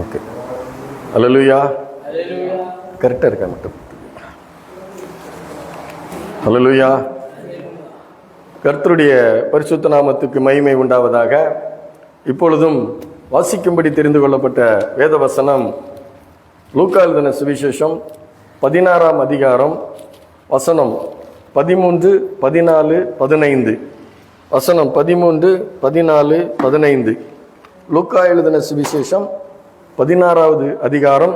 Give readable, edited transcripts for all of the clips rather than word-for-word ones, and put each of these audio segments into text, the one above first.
Okay. அல்லேலூயா. கரெக்டாக இருக்கா மட்டும். அல்லேலூயா. கர்த்தருடைய பரிசுத்த நாமத்துக்கு மகிமை உண்டாவதாக. இப்பொழுதும் வாசிக்கும்படி தெரிந்து கொள்ளப்பட்ட வேத வசனம் லூக்கா எழுதின சுவிசேஷம் 16ஆம் அதிகாரம் வசனம் 13, 14, 15. வசனம் 13, 14, 15. லூக்கா எழுதின சுவிசேஷம் 16வது அதிகாரம்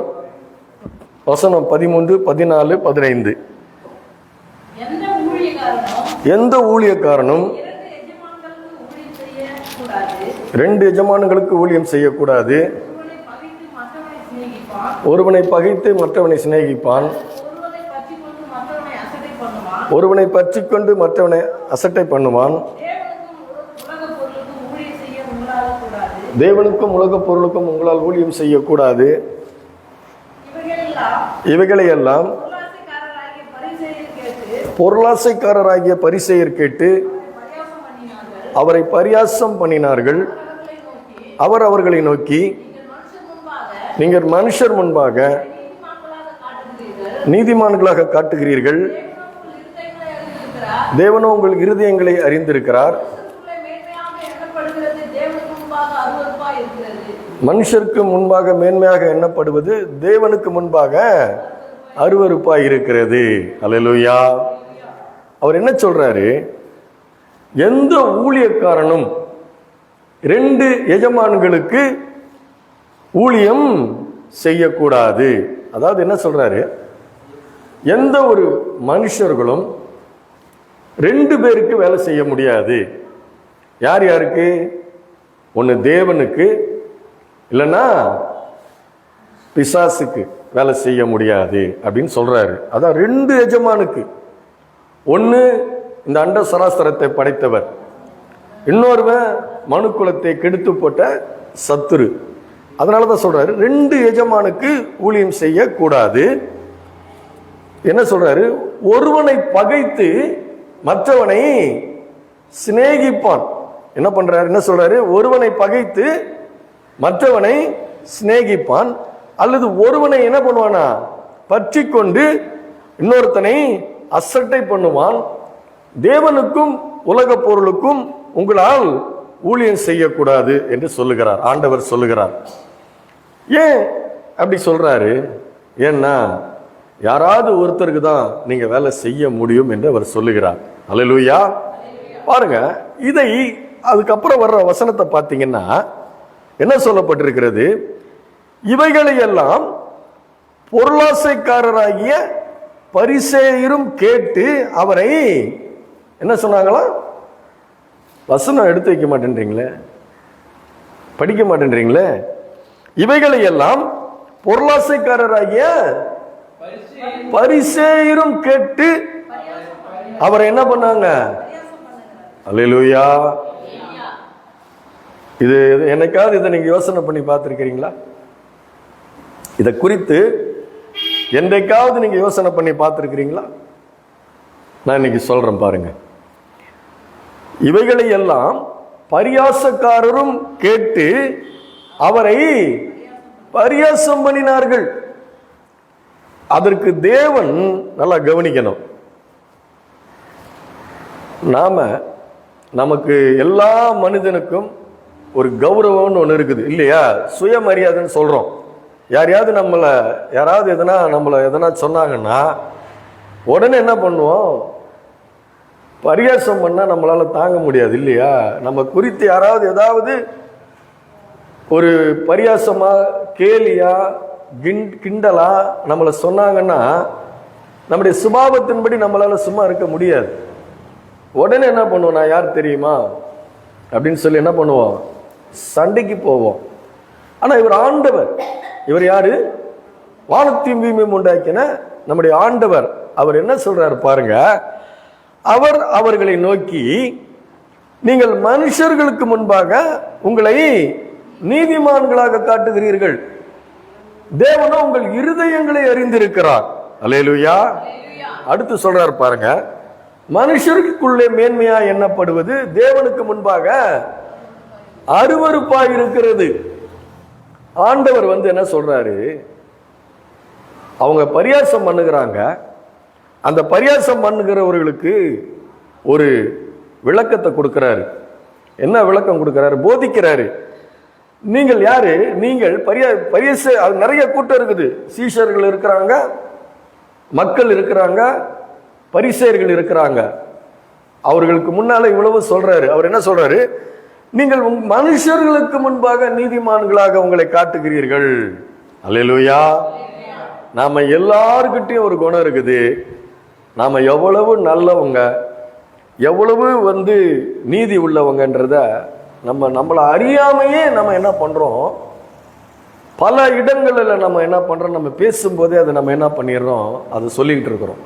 வசனம் 13, 14, 15. எந்த ஊழியக்காரனும் ரெண்டு எஜமான்களுக்கு ஊழியம் செய்யக்கூடாது. ஒருவனை பகைத்து மற்றவனை சிநேகிப்பான். ஒருவனை பற்றி கொண்டு மற்றவனை அசட்டை பண்ணுவான். தேவனுக்கும் உலக பொருளுக்கும் உங்களால் ஊழியம் செய்யக்கூடாது. இவைகளையெல்லாம் பொருளாசைக்காரராகிய பரிசேயர் கேட்டு அவரை பரியாசம் பண்ணினார்கள். அவர் அவர்களை நோக்கி, நீங்கள் மனுஷர் முன்பாக நீதிமான்களாக காட்டுகிறீர்கள், தேவனோ உங்கள் இருதயங்களை அறிந்திருக்கிறார். மனுஷருக்கு முன்பாக மேன்மையாக எண்ணப்படுவது தேவனுக்கு முன்பாக அருவருப்பாய் இருக்கிறது. அல்லேலூயா. அவர் என்ன சொல்றாரு? எந்த ஊழியக்காரனும் ரெண்டு எஜமான்களுக்கு ஊழியம் செய்யக்கூடாது. அதாவது என்ன சொல்றாரு? எந்த ஒரு மனுஷர்களும் ரெண்டு பேருக்கு வேலை செய்ய முடியாது. யார் யாருக்கு? ஒன்று தேவனுக்கு, இல்லைன்னா பிசாசுக்கு வேலை செய்ய முடியாது அப்படின்னு சொல்றாரு. அதான் ரெண்டு எஜமானுக்கு. ஒன்று இந்த அண்ட சராசரத்தை படைத்தவர், இன்னொருவன் மனுக்குலத்தை கெடுத்து போட்ட சத்துரு. அதனால தான் சொல்றாரு ரெண்டு எஜமானுக்கு ஊழியம் செய்யக்கூடாது. என்ன சொல்றாரு? ஒருவனை பகைத்து மற்றவனை சிநேகிப்பான். என்ன பண்றாரு? என்ன சொல்றாரு? ஒருவனை பகைத்து மற்றவனை சிநேகிப்பான். அல்லது ஒருவனை என்ன பண்ணுவானா? பற்றி கொண்டு இன்னொருத்தனை அசட்டை பண்ணுவான். தேவனுக்கும் உலக பொருளுக்கும் உங்களால் ஊழியம் செய்யக்கூடாது என்று சொல்லுகிறார், ஆண்டவர் சொல்லுகிறார். ஏன் அப்படி சொல்றாரு? ஏன்னா யாராவது ஒருத்தருக்கு தான் நீங்க வேலை செய்ய முடியும் என்று அவர் சொல்லுகிறார். அல்லேலூயா. பாருங்க, இதை அதுக்கப்புறம் வர்ற வசனத்தை பார்த்தீங்கன்னா என்ன சொல்லப்பட்டிருக்கிறது? இவைகளை எல்லாம் பொருளாசைக்காரராகிய பரிசேயரும் கேட்டு அவரை என்ன சொன்னாங்களா? வசனம் எடுத்து வைக்க மாட்டேன்றீங்களே, படிக்க மாட்டேன்றீங்களே. இவைகளை எல்லாம் பொருளாசைக்காரராகிய பரிசேயரும் கேட்டு அவரை என்ன பண்ணாங்க? அல்லேலூயா. இது என்னைக்காவது இதை நீங்க யோசனை பண்ணி பார்த்திருக்கிறீங்களா? இதை குறித்து என்றைக்காவது நீங்க யோசனை பண்ணி பார்த்திருக்கிறீங்களா? நான் இன்னைக்கு சொல்றேன் பாருங்க. இவைகளை எல்லாம் பரியாசக்காரரும் கேட்டு அவரை பரியாசம் பண்ணினார்கள். அதற்கு தேவன் நல்லா கவனிக்கணும். நமக்கு எல்லா மனிதனுக்கும் ஒரு கௌரவம்னு ஒன்று இருக்குது இல்லையா? சுயமரியாதைன்னு சொல்றோம். யாராவது எதனா சொன்னாங்கன்னா உடனே என்ன பண்ணுவோம்? பரியாசம் பண்ணா நம்மளால தாங்க முடியாது இல்லையா? நம்ம குறித்து யாராவது ஏதாவது ஒரு பரியாசமா, கேலியா, கிண்டலா நம்மளை சொன்னாங்கன்னா நம்முடைய சுபாவத்தின்படி நம்மளால சும்மா இருக்க முடியாது. உடனே என்ன பண்ணுவோம்? நான் யார் தெரியுமா அப்படின்னு சொல்லி என்ன பண்ணுவோம்? சண்டைக்கு போவோம். ஆனா இவர் ஆண்டவர். இவர் யாரு? வானத்தையும் பூமியையும் உண்டாக்கின நம்முடைய ஆண்டவர். அவர் என்ன சொல்றாரு பாருங்க. அவர் அவர்களை நோக்கி, நீங்கள் மனுஷர்களுக்கு முன்பாக உங்களை நீதிமான்களாக காட்டுகிறீர்கள், தேவனோ உங்கள் இருதயங்களை அறிந்திருக்கிறார். அல்லேலூயா. அடுத்து சொல்றாரு பாருங்க, மனுஷருக்குள்ளே மேன்மையா எண்ணப்படுவது தேவனுக்கு முன்பாக அருவருப்பாய் இருக்கிறது. ஆண்டவர் என்ன சொல்றாரு, அவங்க பரியாசம் பண்ணுகிறாங்க. அந்த பரியாசம் பண்ணுகிறவர்களுக்கு ஒரு விளக்கத்தை கொடுக்கிறாரு. என்ன விளக்கம் கொடுக்கிறாரு? போதிக்கிறாரு. நீங்கள் யாரு? நீங்கள் நிறைய கூட்டம் இருக்குது. சீஷர்கள் இருக்கிறாங்க, மக்கள் இருக்கிறாங்க, பரிசேயர்கள் இருக்கிறாங்க. அவர்களுக்கு முன்னால இவ்வளவு சொல்றாரு. அவர் என்ன சொல்றாரு? நீங்கள் மனுஷர்களுக்கு முன்பாக நீதிமான்களாக உங்களை காட்டுகிறீர்கள். அல்லேலூயா. நாம எல்லார்கிட்டையும் ஒரு குணம் இருக்குது. நாம எவ்வளவு நல்லவங்க, எவ்வளவு நீதி உள்ளவங்கன்றத நம்மளை அறியாமையே நம்ம என்ன பண்றோம், பல இடங்களில் நம்ம என்ன பண்றோம், நம்ம பேசும்போதே அதை நம்ம என்ன பண்ணிடுறோம், அதை சொல்லிக்கிட்டு இருக்கிறோம்.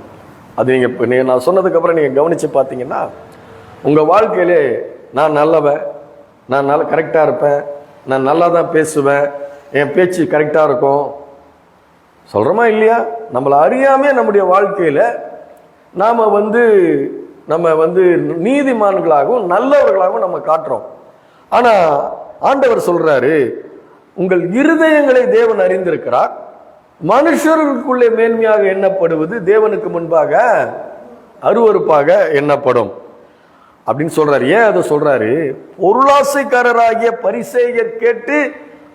அது நீங்க நான் சொன்னதுக்கு அப்புறம் நீங்க கவனிச்சு பார்த்தீங்கன்னா, உங்க வாழ்க்கையிலே நான் நல்லவன், நான் நல்லா கரெக்டா இருப்பேன், நான் நல்லா தான் பேசுவேன், என் பேச்சு கரெக்டா இருக்கும் சொல்றோமா இல்லையா? நம்மளை அறியாமே நம்முடைய வாழ்க்கையில நாம நம்ம நீதிமான்களாகவும் நல்லவர்களாகவும் நம்ம காட்டுறோம். ஆனா ஆண்டவர் சொல்றாரு, உங்கள் இருதயங்களை தேவன் அறிந்திருக்கிறார், மனுஷர்களுக்குள்ளே மேன்மையாக எண்ணப்படுவது தேவனுக்கு முன்பாக அருவருப்பாக எண்ணப்படும் அப்படின்னு சொல்றாரு. ஏன் அதை சொல்றாரு? பொருளாசைக்காரராகிய பரிசேயர் கேட்டு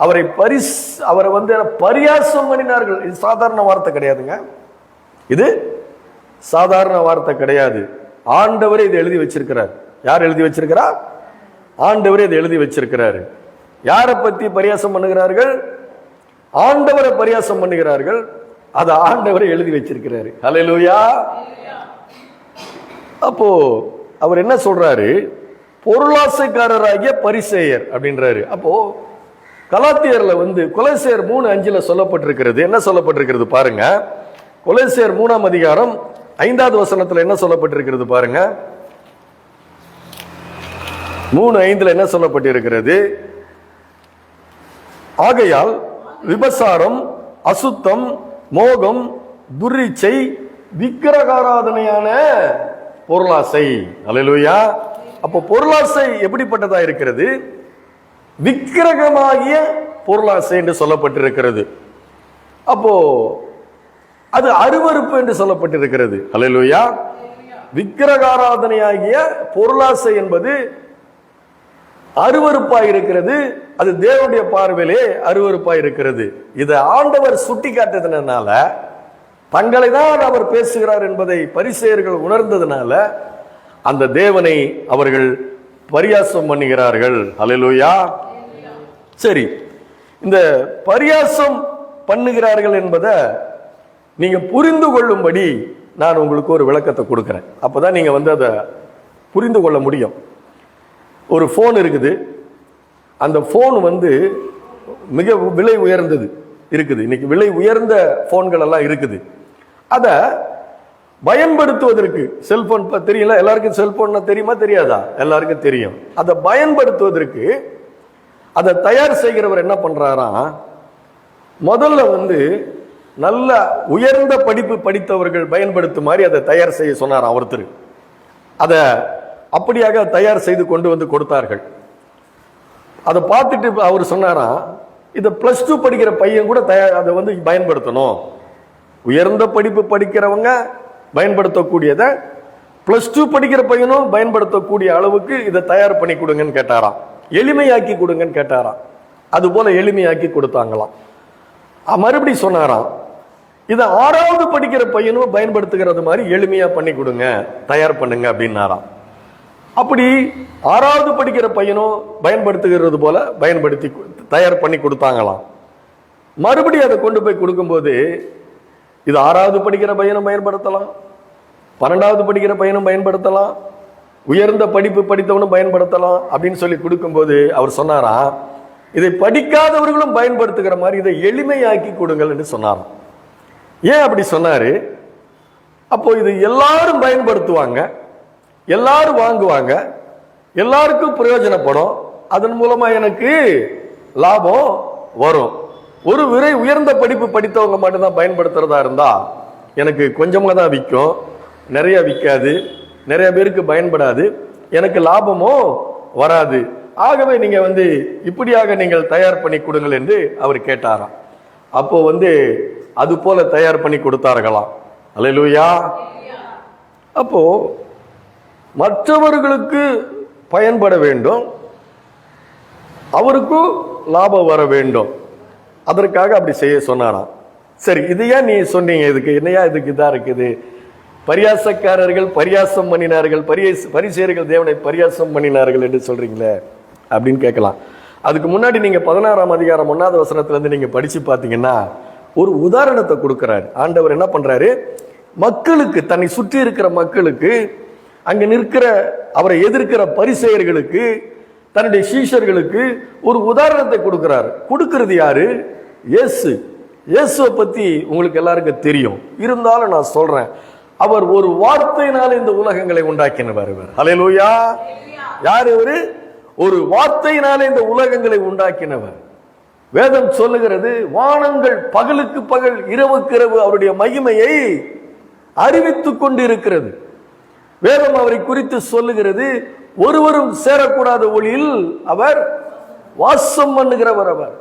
அவரை பரியாசம் பண்ணினார்கள். இது சாதாரண வார்த்தை கிடையாதுங்க. இது சாதாரண வார்த்தை கிடையாது. ஆண்டவரே இதை எழுதி வச்சிருக்கிறார். யார் எழுதி வச்சிருக்கிறார்? ஆண்டவரே இதை எழுதி வச்சிருக்கிறாரு. யாரை பத்தி பரியாசம் பண்ணுகிறார்கள்? ஆண்டவரை பரியாசம் பண்ணுகிறார்கள். அதை ஆண்டவரை எழுதி வச்சிருக்கிறாரு. ஹல்லேலூயா. அப்போ அவர் என்ன சொல்றாரு? பொருளாசைக்காரராகிய பரிசேயர் அப்படின்றாரு. அப்போ கலாத்தியர்ல கொலோசியர் 3:5 சொல்லப்பட்டிருக்கிறது. என்ன சொல்லப்பட்டிருக்கிறது பாருங்க. கொலோசியர் 3ஆம் அதிகாரம் 5வது வசனத்துல என்ன சொல்லப்பட்டிருக்கிறது பாருங்க. 3:5 என்ன சொல்லப்பட்டிருக்கிறது? ஆகையால் விபசாரம், அசுத்தம், மோகம், துர்ரிச்சை, விக்கிரகாராதனையான பொருளாசை. அல்லேலூயா. அப்போ பொருளாசை எப்படிப்பட்டதா இருக்கிறது? விக்கிரகமாகிய பொருளாசை என்று சொல்லப்பட்டிருக்கிறது. அப்போ அது அருவருப்பு என்று சொல்லப்பட்டிருக்கிறது. அல்லேலூயா. விக்கிரகாராதனையாகிய பொருளாசை என்பது அருவருப்பாய் இருக்கிறது. அது தேவனுடைய பார்வையிலே அருவருப்பாய் இருக்கிறது. இதை ஆண்டவர் சுட்டி காட்டுறதுனால, தங்களை தான் அவர் பேசுகிறார் என்பதை பரிசேயர்கள் உணர்ந்ததுனால அந்த தேவனை அவர்கள் பரியாசம் பண்ணுகிறார்கள். அல்லேலூயா. சரி, இந்த பரியாசம் பண்ணுகிறார்கள் என்பதை நீங்க புரிந்து கொள்ளும்படி நான் உங்களுக்கு ஒரு விளக்கத்தை கொடுக்கிறேன். அப்பதான் நீங்க அதை புரிந்து கொள்ள முடியும். ஒரு போன் இருக்குது. அந்த போன் மிக விலை உயர்ந்தது இருக்குது. இன்னைக்கு விலை உயர்ந்த போன்கள் எல்லாம் இருக்குது. அதை பயன்படுத்துவதற்கு, செல்போன் தெரியல எல்லாருக்கும், செல்போன் தெரியுமா தெரியாதா? எல்லாருக்கும் தெரியும். அதை பயன்படுத்துவதற்கு அதை தயார் செய்கிறவர் என்ன பண்றாராம், முதல்ல நல்ல உயர்ந்த படிப்பு படித்தவர்கள் பயன்படுத்தும் மாதிரி அதை தயார் செய்ய சொன்னாராம் ஒருத்தர். அதை அப்படியாக தயார் செய்து கொண்டு கொடுத்தார்கள். அதை பார்த்துட்டு அவர் சொன்னாராம், இதை +2 படிக்கிற பையன் கூட அதை பயன்படுத்தணும். உயர்ந்த படிப்பு படிக்கிறவங்க பயன்படுத்தக்கூடியதை +2 படிக்கிற பையனும் பயன்படுத்தக்கூடிய அளவுக்கு இதை தயார் பண்ணி கொடுங்கன்னு கேட்டாராம். எளிமையாக்கி கொடுங்கன்னு கேட்டாராம். அது போல எளிமையாக்கி கொடுத்தாங்களாம். மறுபடி சொன்னாராம், இதை 6வது படிக்கிற பையனும் பயன்படுத்துகிறது மாதிரி எளிமையா பண்ணி கொடுங்க, தயார் பண்ணுங்க அப்படின்னாராம். அப்படி 6வது படிக்கிற பையனும் பயன்படுத்துகிறது போல பயன்படுத்தி தயார் பண்ணி கொடுத்தாங்களாம். மறுபடியும் அதை கொண்டு போய் கொடுக்கும்போது, இது 6வது படிக்கிற பையனும் பயன்படுத்தலாம், 12வது படிக்கிற பையனும் பயன்படுத்தலாம், உயர்ந்த படிப்பு படித்தவனும் பயன்படுத்தலாம் அப்படின்னு சொல்லி கொடுக்கும்போது அவர் சொன்னாராம், இதை படிக்காதவர்களும் பயன்படுத்துகிற மாதிரி இதை எளிமையாக்கி கொடுங்கள் என்று சொன்னாராம். ஏன் அப்படி சொன்னாரு? அப்போ இது எல்லாரும் பயன்படுத்துவாங்க, எல்லாரும் வாங்குவாங்க, எல்லாருக்கும் பிரயோஜனப்படும், அதன் மூலமா எனக்கு லாபம் வரும். ஒரு உயர்ந்த படிப்பு படித்தவங்க மட்டும்தான் பயன்படுத்துறதா இருந்தா எனக்கு கொஞ்சமா தான் விற்கும், நிறைய விற்காது, நிறைய பேருக்கு பயன்படாது, எனக்கு லாபமும் வராது ஆகவே நீங்க இப்படியாக நீங்கள் தயார் பண்ணி கொடுங்கள் என்று அவர் கேட்டாராம். அப்போ அது போல தயார் பண்ணி கொடுத்தார்களாம். அல்லேலூயா. அப்போ மற்றவர்களுக்கு பயன்பட வேண்டும், அவருக்கும் லாபம் வர வேண்டும், அதற்காக அப்படி செய்ய சொன்னாராம். சரி, இது ஏன் நீ சொன்னீங்க, இதுக்கு என்னையா இதுக்கு இதா இருக்குது, பரியாசக்காரர்கள் பரியாசம் பண்ணினார்கள், பரிசேயர்கள் தேவனை பரியாசம் பண்ணினார்கள் என்று சொல்றீங்களே அப்படின்னு கேட்கலாம். அதுக்கு முன்னாடி நீங்க 16ஆம் அதிகாரம் 1வது வசனத்துல இருந்து நீங்க படிச்சு பார்த்தீங்கன்னா ஒரு உதாரணத்தை கொடுக்கிறார். ஆண்டவர் என்ன பண்றாரு, மக்களுக்கு, தன்னை சுற்றி இருக்கிற மக்களுக்கு, அங்க நிற்கிற அவரை எதிர்க்கிற பரிசேயர்களுக்கு, தன்னுடைய சீஷர்களுக்கு ஒரு உதாரணத்தை கொடுக்கிறார். கொடுக்கிறது யாரு? இயேசு. இயேசுவை பத்தி உங்களுக்கு எல்லாருக்கும் தெரியும், இருந்தாலும் நான் சொல்றேன். அவர் ஒரு வார்த்தையினால இந்த உலகங்களை உண்டாக்கினவர். ஹல்லேலூயா. யார் இவரு? ஒரு வார்த்தையினாலே இந்த உலகங்களை உண்டாக்கினவர். வேதம் சொல்லுகிறது, வானங்கள் பகலுக்கு பகல் இரவுக்கு இரவு அவருடைய மகிமையை அறிவித்துக் கொண்டு இருக்கிறது. வேதம் அவரை குறித்து சொல்லுகிறது, ஒருவரும் சேரக்கூடாத ஒளியில் அவர் வாசம் பண்ணுகிறவர்.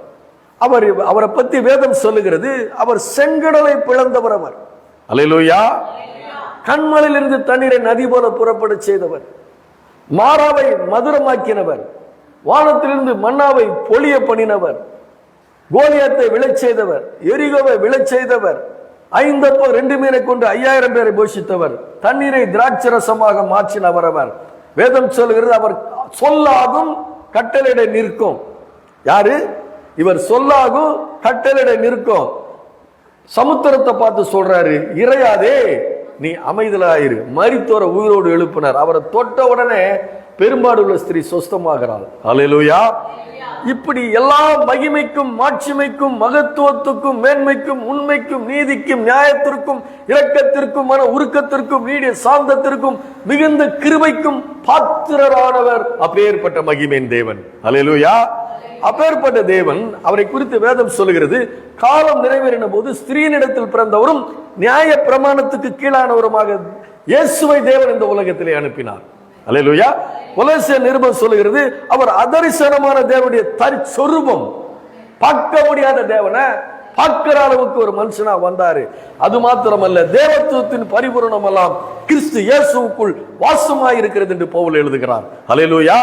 அவரை பத்தி வேதம் சொல்லுகிறது, அவர் செங்கடலை பிளந்தவர். அவர் அல்லேலூயா. கண்மலையிலிருந்து தண்ணீரை நதி போல புறப்பட செய்தவர், மாறாவை மதுரமாக்கினவர், வானத்திலிருந்து மன்னாவை பொழிய பண்ணினவர், கோலியாத்தை விழச் செய்தவர், எரிகோவை விழச் செய்தவர், 5 அப்பம் 2 மீனை கொண்டு 5000 பேரை போஷித்தவர், தண்ணீரை திராட்சரசமாக மாற்றினவர். அவர் வேதம் சொல்லுகிறது, அவர் சொல்லாகும் கட்டளையிட நிற்கும். யாரு இவர்? சொல்லாகும் கட்டளையிட நிற்கும். சமுத்திரத்தை பார்த்து சொல்றாரு, இறையாதே, நீ அமைதலாயிரு. மரித்தோர உயிரோடு எழுப்பினார். அவரை தொட்ட உடனே பெரும்பாடுள்ள ஸ்திரீ சொஸ்தமாகிறாள். அல்லேலூயா. இப்படி எல்லா மகிமைக்கும் மாட்சிமைக்கும் மகத்துவத்துக்கும் மேன்மைக்கும் உண்மைக்கும் நீதிக்கும் நியாயத்திற்கும் இரக்கத்திற்கும் மன உருக்கத்திற்கும் நீடிய சாந்தத்திற்கும் மிகுந்த கிருபைக்கும் பாத்திரரானவர் அப்பேற்பட்ட மகிமையின் தேவன். அல்லேலூயா. அப்பேற்பட்ட தேவன், அவரை குறித்து வேதம் சொல்லுகிறது, காலம் நிறைவேறின போது ஸ்திரீனிடத்தில் பிறந்தவரும் நியாய பிரமாணத்துக்கு கீழானவருமாக இயேசுவை தேவன் இந்த உலகத்திலே அனுப்பினார். அல்லேலூயா. கொலோசியர் நிருபம் சொல்லுகிறது, அவர் அதரிசனமான தேவனுடைய தற்சொரூபம், பார்க்க முடியாத தேவனை பார்க்கிற அளவுக்கு ஒரு மனுஷனா வந்தாரு. அது மாத்திரமல்ல, தேவத்துவத்தின் பரிபூரணம் எல்லாம் கிறிஸ்து இயேசுவுக்குள் வாசமாயிருக்கிறது என்று பவுல் எழுதுகிறார். அல்லேலூயா.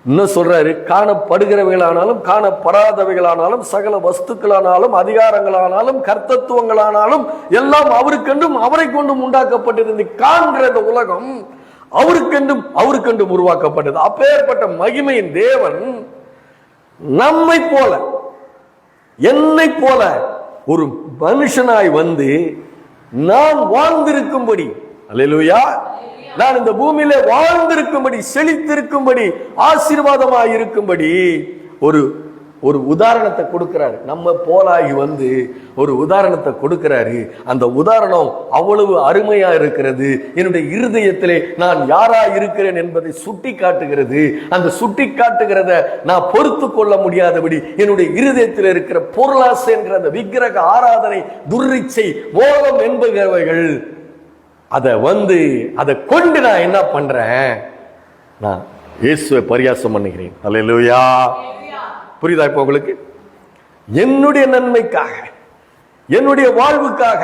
இன்னும் சொல்றாரு, காணப்படுகிறவைகளானாலும் காணப்படாதவைகளானாலும் சகல வஸ்துக்களானாலும் அதிகாரங்களானாலும் கர்த்தத்துவங்களானாலும் எல்லாம் அவருக்கென்றும் அவரை கொண்டும் உண்டாக்கப்பட்டது. காண்கிற இந்த உலகம் அவருக்கென்றும் உருவாக்கப்பட்டது. அப்பேற்பட்ட மகிமையின் தேவன் நம்மை போல, என்னை போல ஒரு மனுஷனாய் நான் வாழ்ந்திருக்கும்படி, அல்லேலூயா, நான் இந்த பூமியில வாழ்ந்திருக்கும்படி, செழித்திருக்கும்படி, ஆசீர்வாதமாய் இருக்கும்படி ஒரு உதாரணத்தை கொடுக்கிறாரு. நம்ம போலாகி ஒரு உதாரணத்தை கொடுக்கிறாரு. அந்த உதாரணம் அவ்வளவு அருமையா இருக்கிறது. என்னுடைய இருதயத்திலே நான் யாரா இருக்கிறேன் என்பதை சுட்டி காட்டுகிறது. அந்த சுட்டி காட்டுகிறத நான் பொறுத்து கொள்ள முடியாதபடி என்னுடைய இருதயத்தில் இருக்கிற பொருளாசை என்கிற அந்த விக்கிரக ஆராதனை, துர்ரிச்சை, மோகம் என்பவைகள், அதை கொண்டு நான் என்ன பண்றேன்? நான் இயேசுவை பரியாசம் பண்ணுகிறேன். அல்லேலூயா. புரியுதா இப்ப உங்களுக்கு? என்னுடைய நன்மைக்காக, என்னுடைய வாழ்வுக்காக,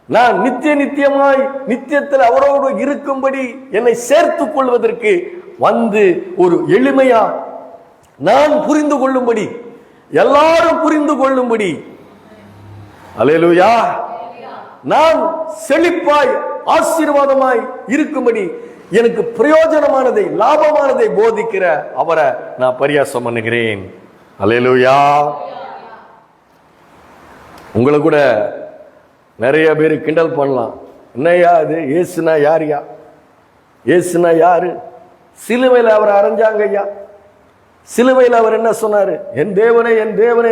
நான் நித்தியமாய் நித்தியத்தில் அவரோடு இருக்கும்படி என்னை சேர்த்துக் கொள்வதற்கு ஒரு எளிமையா நான் புரிந்து கொள்ளும்படி, எல்லாரும் புரிந்து கொள்ளும்படி, அல்லேலூயா, நான் செழிப்பாய் ஆசீர்வாதமாய் இருக்கும்படி எனக்கு பிரயோஜனமானதை, லாபமானதை போதிக்கிற அவரை நான் பரியாசம் பண்ணுகிறேன். அல்லேலூயா. உங்களை கூட நிறைய பேர் கிண்டல் பண்ணலாம். என்னையா இது, இயேசுனா யாரியா? இயேசுனா யாரு? சிலுவையில் அவர் அரைஞ்சாங்க ஐயா. சிலுவையில் அவர் என்ன சொன்னாரு? என் தேவனே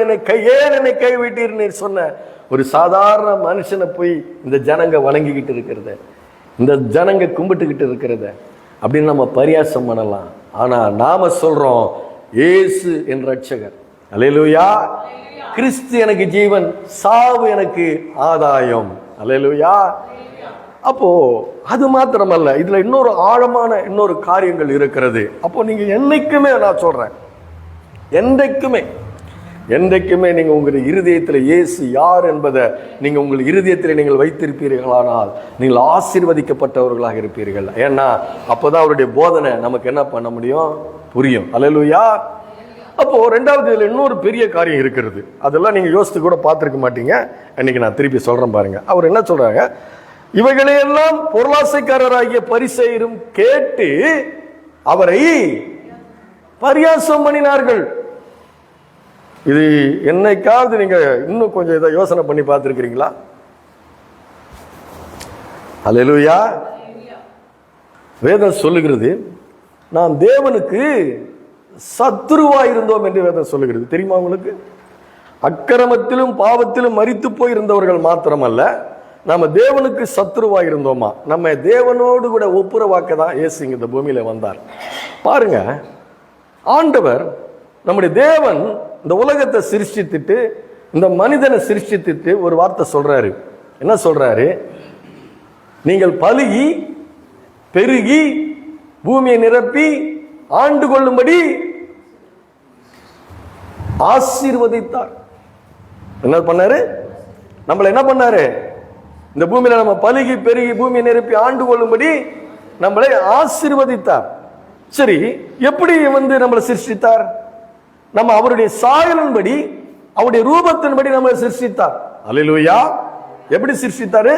என்னை கைவிட்டீர்னு சொன்ன ஒரு சாதாரண மனுஷனை போய் இந்த ஜனங்க வணங்கிக்கிட்டு இருக்கிறத, இந்த ஜனங்க கும்பிட்டுக்கிட்டு இருக்கிறத அப்படின்னு நம்ம பரியாசம் பண்ணலாம். ஆனா நாம சொல்றோம், இயேசு என் ரட்சகர். அல்லேலூயா. கிறிஸ்து எனக்கு ஜீவன், சாவு எனக்கு ஆதாயம். அல்லேலூயா. அப்போ அது மாத்திரமல்ல, இதுல இன்னொரு ஆழமான இன்னொரு காரியங்கள் இருக்கிறது. அப்போ நீங்க என்னைக்குமே, நான் சொல்றேன், என்றைக்குமே நீங்க உங்களுடைய இருதயத்தில் இயேசு யார் என்பதை நீங்க உங்கள் இருதயத்தில் நீங்கள் வைத்திருப்பீர்களானால் நீங்கள் ஆசீர்வதிக்கப்பட்டவர்களாக இருப்பீர்கள். ஏன்னா அப்போதான் அவருடைய போதனை நமக்கு என்ன பண்ண முடியும், புரியும். அல்லேலூயா. அப்போ ரெண்டாவது இதுல இன்னொரு பெரிய காரியம் இருக்கிறது. அதெல்லாம் நீங்க யோசித்து கூட பார்த்திருக்க மாட்டீங்க. இன்னைக்கு நான் திருப்பி சொல்றேன் பாருங்க. அவர் என்ன சொல்றாங்க, இவைகளையெல்லாம் பொருளாசைக்காரராகிய பரிசேயரும் கேட்டு அவரை பரியாசம் பண்ணினார்கள். இது என்னைக்காவது நீங்க இன்னும் கொஞ்சம் இதை யோசனை பண்ணி பார்த்திருக்கிறீங்களா? அல்லேலூயா. வேதம் சொல்லுகிறது, நாம் தேவனுக்கு சத்துருவாய் இருந்தோம் என்று வேதம் சொல்லுகிறது. தெரியுமா உங்களுக்கு? அக்கிரமத்திலும் பாவத்திலும் மரித்து போய் இருந்தவர்கள் மாத்திரமல்ல, நம்ம தேவனுக்கு சத்துருவாய் இருந்தோமா. நம்ம தேவனோடு கூட ஒப்புரவாக்க தான் இயேசு இந்த பூமியில வந்தார். பாருங்க, ஆண்டவர் நம்முடைய தேவன் இந்த உலகத்தை சிருஷ்டித்துட்டு இந்த மனிதனை சிருஷ்டித்துட்டு ஒரு வார்த்தை சொல்றாரு. என்ன சொல்றாரு? நீங்கள் பலுகி பெருகி பூமியை நிரப்பி ஆண்டு கொள்ளும்படி ஆசீர்வதித்தார். என்ன பண்ணாரு? நம்மள என்ன பண்ணாரு? இந்த பூமியில நம்ம பலுகி பெருகி பூமியை நிரப்பி ஆண்டு கொள்ளும்படி நம்மளை ஆசீர்வதித்தார். சரி, எப்படி நம்மளை சிருஷ்டித்தார்? நம்ம அவருடைய சாயலின்படி அவருடைய ரூபத்தின்படி நம்மளை சிருஷ்டித்தார். அல்லேலூயா. எப்படி சிருஷ்டித்தாரு?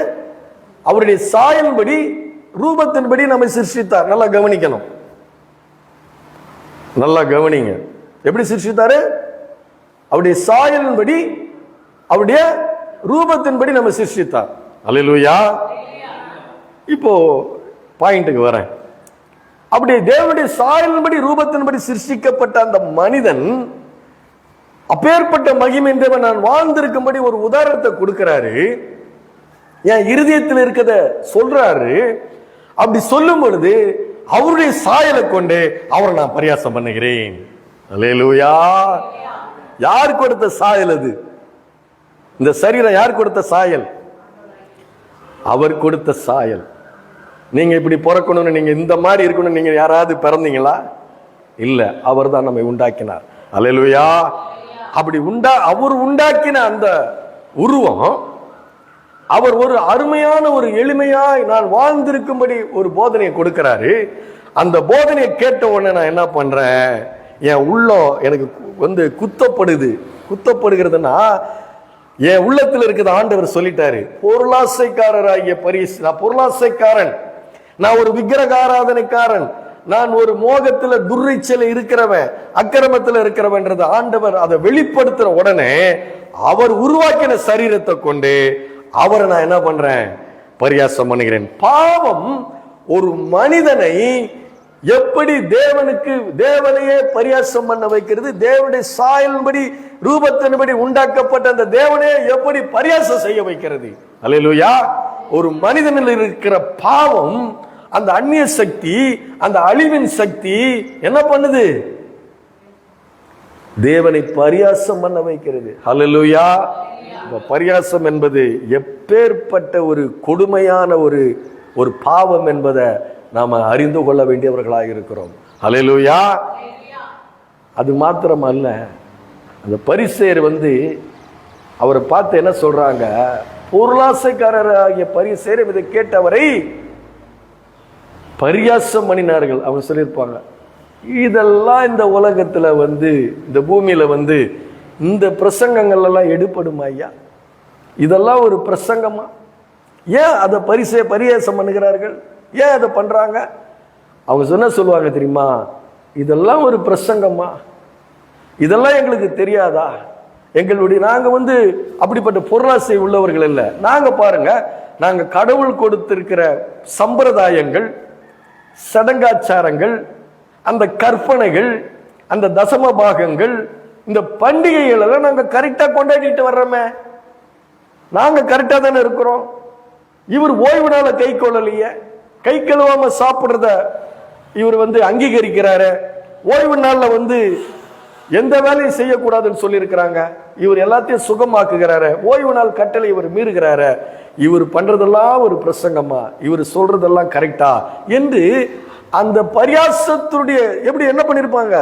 அவருடைய சாயலின்படி ரூபத்தின்படி நம்மை சிருஷ்டித்தார். நல்லா கவனிக்கணும், நல்லா கவனிங்க. எப்படி சிருஷ்டித்தாரு? அவருடைய சாயலின்படி அவருடைய ரூபத்தின்படி நம்ம சிருஷ்டித்தார். அல்லேலூயா. இப்போ பாயிண்ட்டுக்கு வரேன். அப்படியே தேவனுடைய சாயலின்படி ரூபத்தின்படி சிருஷ்டிக்கப்பட்ட அந்த மனிதன் அப்பேற்பட்ட மகிமை தேவன் நான் வாழ்ந்திருக்கும்படி ஒரு உதாரணத்தை கொடுக்கிறாரு. என் இருதயத்தில் இருக்கிறத சொல்றாரு. அப்படி சொல்லும் பொழுது அவருடைய சாயலை கொண்டு அவரை நான் பரியாசம் பண்ணுகிறேன். அல்லேலூயா. யார் கொடுத்த சாயல் அது? இந்த சரீரம் யார் கொடுத்த சாயல்? அவர் கொடுத்த சாயல். நீங்க இப்படி பிறக்கணும்னு, நீங்க இந்த மாதிரி இருக்கணும்னு நீங்க யாராவது பிறந்தீங்களா? இல்ல, அவர் தான் நம்மை உண்டாக்கினார். அல்லேலூயா. அப்படி அவர் உண்டாக்கின அந்த உருவம், அவர் ஒரு அருமையான ஒரு எளிமையாய் நான் வாழ்ந்திருக்கும்படி ஒரு போதனையை கொடுக்கிறாரு. அந்த போதனையை கேட்ட உடனே நான் என்ன பண்றேன், என் உள்ளம் எனக்கு குத்தப்படுகிறதுனா என் உள்ளத்தில் இருக்கிறது. ஆண்டவர் சொல்லிட்டாரு, பொருளாசைக்காரராகிய நான் பொருளாசைக்காரன், நான் ஒரு விக்கிரக ஆராதனைக்காரன், நான் ஒரு மோகத்துல துர்ரிச்சல இருக்கிறவன், அக்கிரமத்தில் இருக்கிறவன்றது ஆண்டவர் அதை வெளிப்படுத்துற உடனே அவர் உருவாக்கின சரீரத்தை கொண்டு அவரை நான் என்ன பண்றேன், பரியாசம் பண்ணுகிறேன். பாவம் ஒரு மனிதனை எப்படி தேவனையே பரியாசம் பண்ண வைக்கிறது, தேவனுடைய சாயலின்படி ரூபத்தின்படி உண்டாக்கப்பட்ட அந்த தேவனையே எப்படி பரியாசம் செய்ய வைக்கிறது. அல்லேலூயா. ஒரு மனிதனில் இருக்கிற பாவம், அந்த அந்நிய சக்தி, அந்த அழிவின் சக்தி என்ன பண்ணுது? தேவனை பரியாசம் பண்ண வைக்கிறது. அல்லேலூயா. பரியாசம் என்பது எப்பேற்பட்ட ஒரு கொடுமையான ஒரு பாவம் என்பதை நாம அறிந்து கொள்ள வேண்டியவர்களாக இருக்கிறோம். அல்லேலூயா. அது மாத்திரம் அல்ல, அந்த பரிசேயர் அவரை பார்த்து என்ன சொல்றாங்க, பொருளாசைக்காரராகிய பரிசேயர் இதை கேட்டவரை பரியாசம் பண்ணினார்கள். அவங்க சொல்லியிருப்பாங்க, இதெல்லாம் இந்த உலகத்துல இந்த பூமியில இந்த பிரசங்கங்கள் எல்லாம் எடுபடும் ஐயா, இதெல்லாம் ஒரு பிரசங்கமா? ஏன் அதை பரியாசம் பண்ணுகிறார்கள்? ஏன் அதை பண்றாங்க? அவங்க சொல்லுவாங்க தெரியுமா, இதெல்லாம் ஒரு பிரசங்கமா, இதெல்லாம் எங்களுக்கு தெரியாதா? நாங்க அப்படிப்பட்ட பொருளாசை உள்ளவர்கள் இல்ல. நாங்க பாருங்க, நாங்க கடவுள் கொடுத்திருக்கிற சம்பிரதாயங்கள், சடங்காச்சாரங்கள், அந்த கற்பனைகள், அந்த தசம பாகங்கள், இந்த பண்டிகைகள் எல்லாம் நாங்க கரெக்டா கொண்டாடிட்டு வர்றோமே. நாங்க கரெக்டா தானே இருக்கிறோம். இவர் ஓய்வு நாள கை கொள்ளலையே, கை கழுவாம சாப்பிடுறத இவர் அங்கீகரிக்கிறாரு. ஓய்வு நாள்ல எந்த வேலையும் செய்யக்கூடாதுன்னு சொல்லி இருக்கிறாங்க. இவர் எல்லாத்தையும் சுகமாக்குகிறாரு. ஓய்வு நாள் கட்டளை இவர் மீறுகிறாரு. இவர் பண்றதெல்லாம் ஒரு பிரசங்கமா, இவர் சொல்றதெல்லாம் கரெக்டா என்று அந்த பரியாசத்துடைய எப்படி என்ன பண்ணிருப்பாங்க,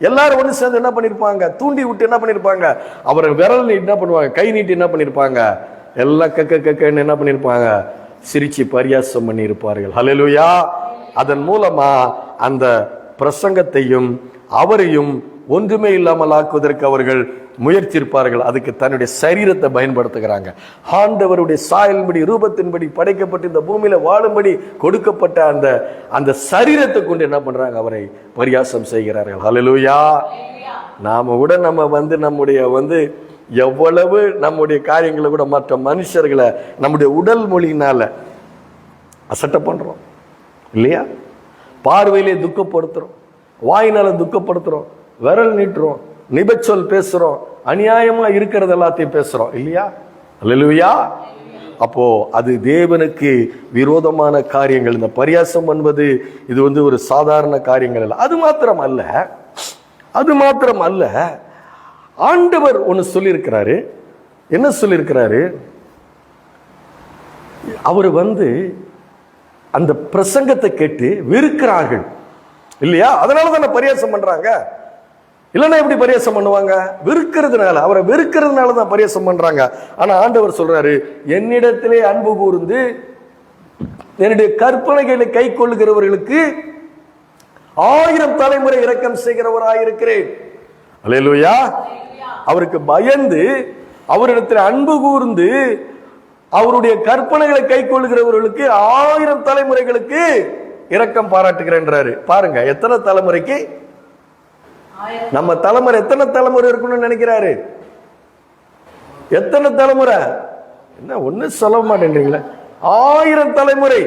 எல்லாரும் ஒண்ணு சேர்ந்து என்ன பண்ணிருப்பாங்க, தூண்டி விட்டு என்ன பண்ணிருப்பாங்க, அவரை விரல் நீட்டி என்ன பண்ணுவாங்க, கை நீட்டி என்ன பண்ணிருப்பாங்க, எல்லாம் கக்கன்னு என்ன பண்ணிருப்பாங்க, சிரிச்சு பரியாசம் பண்ணி இருப்பார்கள். ஹல்லேலூயா. அதன் மூலமா அந்த பிரசங்கத்தையும் அவரையும் ஒன்றுமே இல்லாமல் ஆக்குவதற்கு அவர்கள் முயற்சிப்பார்கள். அதுக்கு தன்னுடைய சரீரத்தை பயன்படுத்துகிறாங்க. ஆண்டவருடைய சாயலின்படி ரூபத்தின்படி படைக்கப்பட்டு இந்த பூமியில வாழும்படி கொடுக்கப்பட்ட அந்த அந்த சரீரத்தை கொண்டு என்ன பண்றாங்க, அவரை பரியாசம் செய்கிறார்கள். ஹல்லேலூயா. நாம கூட நம்முடைய எவ்வளவு நம்முடைய காரியங்களை கூட மற்ற மனுஷர்களை நம்முடைய உடல் மொழியினால அசட்டை பண்றோம் இல்லையா? பார்வையிலே துக்கப்படுத்துறோம், வாயினால துக்கப்படுத்துறோம், விரல் நீட்டுறோம், நிபச்சொல் பேசுறோம், அநியாயமா இருக்கிறது எல்லாத்தையும் பேசுறோம் இல்லையா? அல்லேலூயா. அப்போ அது தேவனுக்கு விரோதமான காரியங்கள். இந்த பரியாசம் என்பது இது ஒரு சாதாரண காரியங்கள் இல்லை. அது மாத்திரம் அல்ல, ஆண்டவர் ஒன்னு சொல்லியிருக்கிறாரு. என்ன சொல்லியிருக்கிறாரு? அவர் அந்த பிரசங்கத்தை கேட்டு வெறுக்கிறார்கள் இல்லையா? அதனால தானே பரியாசம் பண்றாங்க. இல்லைன்னா எப்படி பரியாசம் பண்ணுவாங்க? வெறுக்கிறதுனால, அவரை வெறுக்கிறதுனால தான் பரியாசம் பண்றாங்க. ஆனா ஆண்டவர் சொல்றாரு, என்னிடத்திலே அன்பு கூர்ந்து என்னுடைய கற்பனைகளை கை கொள்ளுகிறவர்களுக்கு 1000 தலைமுறை இரக்கம் செய்கிறவராயிருக்கிறேன். அல்லேலூயா. அவருக்கு பயந்து அவரிடத்தில் அன்பு கூர்ந்து அவருடைய கற்பனைகளை கை கொள்ளுகிறவர்களுக்கு 1000 தலைமுறைகளுக்கு இரக்கம் பாராட்டுகிறேன்றாரு. பாருங்க, எத்தனை தலைமுறைக்கு? நம்ம தலைமுறை எத்தனை தலைமுறை இருக்குன்னு நினைக்கிறாரு? எத்தனை தலைமுறை? என்ன ஒண்ணு சொல்ல மாட்டேன்றீங்களா? 1000 தலைமுறை.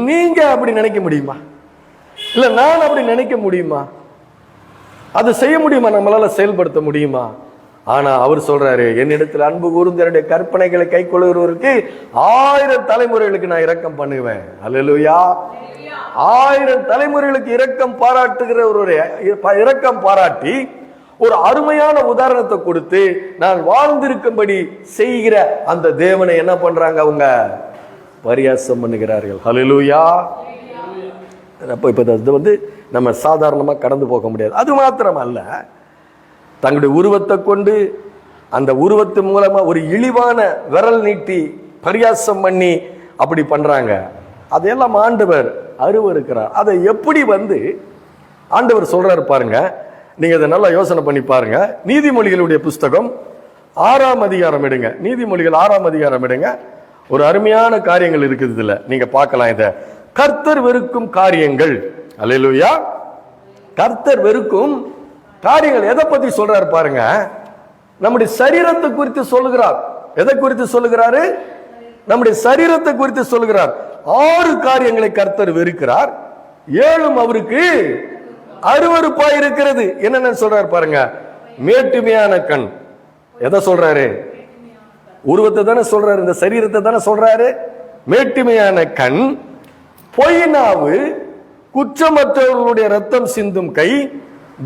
நீங்க அப்படி நினைக்க முடியுமா? இல்ல நான் அப்படி நினைக்க முடியுமா? அது செய்ய முடியுமா? நம்மளால செயல்படுத்த முடியுமா? ஆனா அவர் சொல்றாரு, என்னிடத்தில் அன்பு கூர்ந்து என்னுடைய கற்பனைகளை கை கொள்ளுகிறவருக்கு 1000 தலைமுறைகளுக்கு நான் இரக்கம் பண்ணுவேன். அல்லேலூயா. 1000 தலைமுறைகளுக்கு இரக்கம் பாராட்டுகிறவருடைய இரக்கம் பாராட்டி ஒரு அருமையான உதாரணத்தை கொடுத்து நான் வாழ்ந்திருக்கும்படி செய்கிற அந்த தேவனை என்ன பண்றாங்க, அவங்க பரியாசம் பண்ணுகிறார்கள். ஹல்லேலூயா. இப்ப நம்ம சாதாரணமா கடந்து போக முடியாது. அது மாத்திரம் அல்ல, தங்களுடைய உருவத்தை கொண்டு அந்த உருவத்து மூலமா ஒரு இழிவான விரல் நீட்டி பரியாசம் பண்ணி அப்படி பண்றாங்க. அதையெல்லாம் ஆண்டவர் அருவருக்கிறார். அதை எப்படி ஆண்டவர் சொல்றாரு பாருங்க. நீங்க இதை நல்லா யோசனை பண்ணி பாருங்க. நீதிமொழிகளுடைய புஸ்தகம் 6ஆம் அதிகாரம் எடுங்க. நீதிமொழிகள் 6ஆம் அதிகாரம் எடுங்க. ஒரு அருமையான காரியங்கள் இருக்குது இதுல, நீங்க பார்க்கலாம். இத கர்த்தர் வெறுக்கும் காரியங்கள். அல்லேலூயா. கர்த்தர் வெறுக்கும் காரியங்கள் எதை பத்தி சொல்றாரு பாருங்க. நம்முடைய சரீரத்தை குறித்து சொல்லுகிறார். எதை குறித்து சொல்லுகிறாரு? நம்முடைய சரீரத்தை குறித்து சொல்லுகிறார். 6 காரியங்களை கர்த்தர் வெறுக்கிறார், 7 அவருக்கு அருவருப்பாய் இருக்கிறது. என்னென்ன சொல்றாரு பாருங்க. மேட்டுமையான கண். எதை சொல்றாரு? உருவத்தை தானே சொல்றாரு, இந்த சரீரத்தை தானே சொல்றாரு. மேட்டுமையான கண், பொய் நாவு, குற்றமற்றவர்களுடைய ரத்தம் சிந்தும் கை,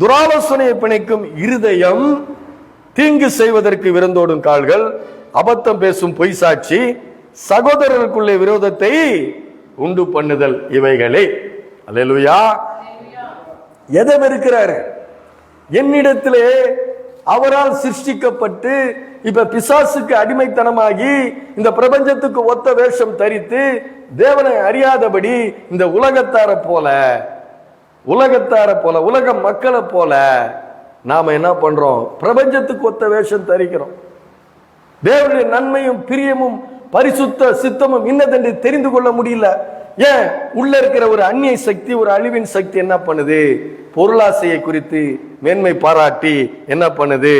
துராலோசனையை பிணைக்கும் இருதயம், தீங்கு செய்வதற்கு விருந்தோடும் கால்கள், அபத்தம் பேசும் பொய் சாட்சி, சகோதரர்களுக்குள்ளே விரோதத்தை உண்டு பண்ணுதல், இவைகளே. அல்லேலூயா. எதை வெறுக்கிறாரு? என்னிடத்திலே அவரால் சிருஷ்டிக்கப்பட்டு இப்ப பிசாசுக்கு அடிமைத்தனமாகி இந்த பிரபஞ்சத்துக்கு ஒத்த வேஷம் தரித்து தேவனை அறியாதபடி இந்த உலகத்தார போல உலக மக்களை போல நாம என்ன பண்றோம்? பிரபஞ்சத்துக்கு ஒத்த வேஷம் தரிக்கிறோம். தேவனுடைய நன்மையும் பிரியமும் பரிசுத்த சித்தமும் இன்னதென்று தெரிந்து கொள்ள முடியல. ஏன்? உள்ள இருக்கிற ஒரு அந்நிய சக்தி, ஒரு அழிவின் சக்தி என்ன பண்ணுது? பொருளாசையை குறித்து மேன்மை பாராட்டி என்ன பண்ணுது?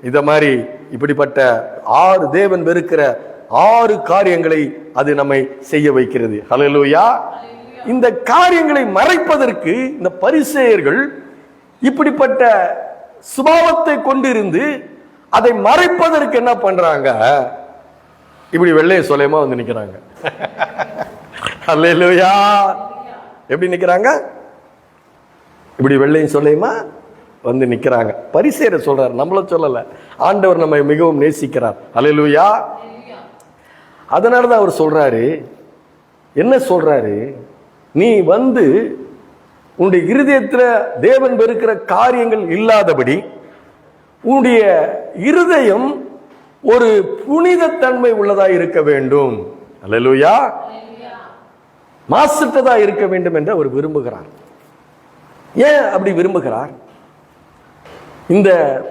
இத மாதிரி இப்படிப்பட்ட 6 தேவன் வெறுக்கிற 6 காரியங்களை அது நம்மை செய்ய வைக்கிறது. ஹல்லேலூயா. இந்த காரியங்களை மறைப்பதற்கு இந்த பரிசேயர்கள் இப்படிப்பட்ட சுபாவத்தை கொண்டிருந்து அதை மறைப்பதற்கு என்ன பண்றாங்க? இப்படி வெள்ளைய சொலையமா நிக்கிறாங்க. அல்லேலூயா. எப்படி நிக்கிறாங்க? இப்படி வெள்ளையும் சொல்லையுமா நிக்கிறாங்க. பரிசேயரை சொல்றாரு, நம்மள சொல்லல. ஆண்டவர் நம்மை மிகவும் நேசிக்கிறார். அல்லேலூயா. அதனாலதான் அவர் சொல்றாரு, என்ன சொல்றாரு, நீ வந்து உன்னுடைய இருதயத்தில் தேவன் வெறுக்கிற காரியங்கள் இல்லாதபடி உன்னுடைய இருதயம் ஒரு புனித தன்மை உள்ளதா இருக்க வேண்டும். அல்லேலூயா. மாசற்றதா இருக்க வேண்டும் என்று அவர் விரும்புகிறார். ஏன் அப்படி விரும்புகிறார்? இந்த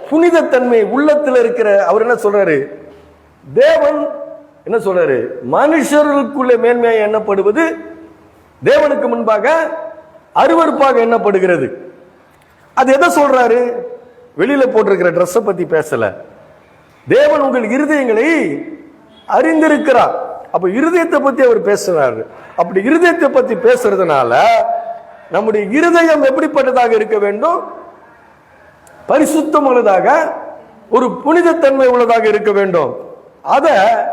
புனித தன்மை உள்ளத்தில் இருக்கிற அவர் என்ன சொல்றாரு, தேவன் என்ன சொல்றாரு, மனுஷர்களுக்குள்ளே மேன்மையாக எண்ணப்படுவது தேவனுக்கு முன்பாக அருவருப்பாக எண்ணப்படுகிறது. அது எதை சொல்றாரு? வெளியில போட்டிருக்கிற ட்ரெஸ்ஸை பத்தி பேசல. தேவன் உங்கள் இருதயங்களை அறிந்திருக்கிறார். அப்ப இருதயத்தை பத்தி அவர் பேசுறாரு. அப்படி இருதயத்தை பத்தி பேசுறதுனால நம்முடைய இருதயம் எப்படிப்பட்டதாக இருக்க வேண்டும்? பரிசுத்தம் உள்ளதாக, ஒரு புனிதத்தன்மை உள்ளதாக இருக்க வேண்டும். அத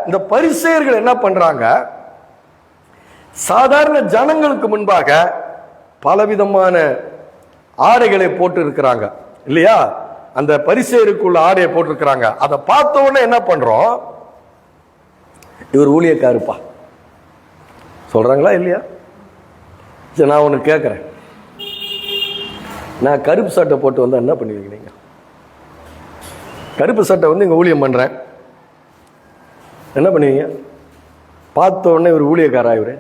இந்த பரிசேயர்கள் என்ன பண்றாங்க, சாதாரண ஜனங்களுக்கு முன்பாக பலவிதமான ஆடைகளை போட்டு இருக்கிறாங்க இல்லையா? அந்த பரிசேயருக்குள்ள ஆடையை போட்டிருக்கிறாங்க. அதை பார்த்த உடனே என்ன பண்றோம், இவர் ஊழியக்காருப்பா சொல்றாங்களா இல்லையா? சரி, நான் ஒன்று கேட்குறேன், நான் கருப்பு சட்டை போட்டு வந்தா என்ன பண்ணுவீங்க நீங்க? கருப்பு சட்டை வந்து இங்க ஊழியம் பண்றேன், என்ன பண்ணுவீங்க? பார்த்த உடனே இவர் ஊழியக்காரா? இவரு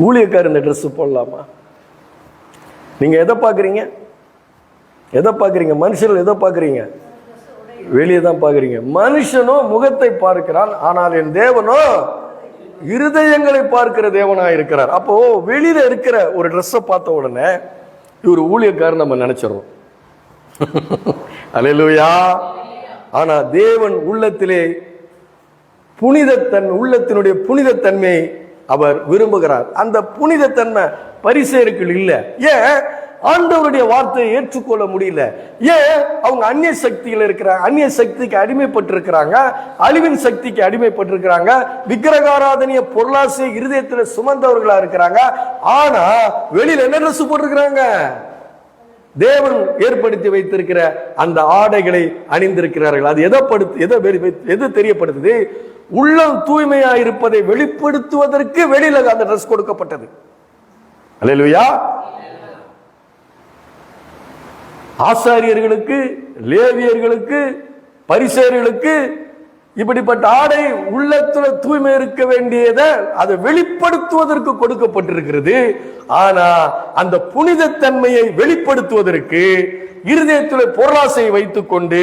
ஊழியக்கார் இந்த ட்ரெஸ் போடலாமா? நீங்க எதை பார்க்குறீங்க? எதை பார்க்குறீங்க? மனுஷர்கள் எதை பார்க்குறீங்க? வெளியே தான் பார்க்குறீங்க. மனுஷனோ முகத்தை பார்க்கிறான், ஆனால் என் தேவனோ இருதயங்களை பார்க்கிற தேவனா இருக்கிறார். அப்போ வெளியில இருக்கிற ஒரு ட்ரெஸ்ஸை பார்த்த உடனே இவர் ஊழியக்காரர் நம்ம நினைச்சிடறோம். அல்லேலூயா. ஆனா தேவன் உள்ளத்திலே உள்ளத்தினுடைய புனிதத்தன்மையை அவர் விரும்புகிறார். அந்த புனிதத்தன்மை பரிசேயருக்கு இல்ல. ஏன்? ஆண்டவருடைய வார்த்தையை ஏற்றுக்கொள்ள முடியல. ஏன்? அவங்க அந்நிய சக்தியில் இருக்கிற அந்நிய சக்திக்கு அடிமைப்பட்டிருக்கிறாங்க, அழிவின் சக்திக்கு அடிமைப்பட்டிருக்கிறாங்க, விக்கிரகாராதனைய பொருளாசை இருதயத்தில் சுமந்தவர்களா இருக்கிறாங்க. ஆனா வெளியில என்ன ட்ரெஸ் போட்டிருக்கிறாங்க? தேவன் ஏற்படுத்தி வைத்திருக்கிற அந்த ஆடைகளை அணிந்திருக்கிறார்கள். அது எது தெரியப்படுத்துது? உள்ளம் தூய்மையா இருப்பதை வெளிப்படுத்துவதற்கு வெளியில அந்த ட்ரெஸ் கொடுக்கப்பட்டது. அல்லேலூயா. ஆசாரியர்களுக்கு, லேவியர்களுக்கு, பரிசேயர்களுக்கு இப்படிப்பட்ட ஆடை உள்ளத்துல தூய்மை இருக்க வேண்டியதை அதை வெளிப்படுத்துவதற்கு கொடுக்கப்பட்டிருக்கிறது. ஆனா அந்த புனிதத்தன்மையை வெளிப்படுத்துவதற்கு இருதயத்தில் பொருளாசையை வைத்துக் கொண்டு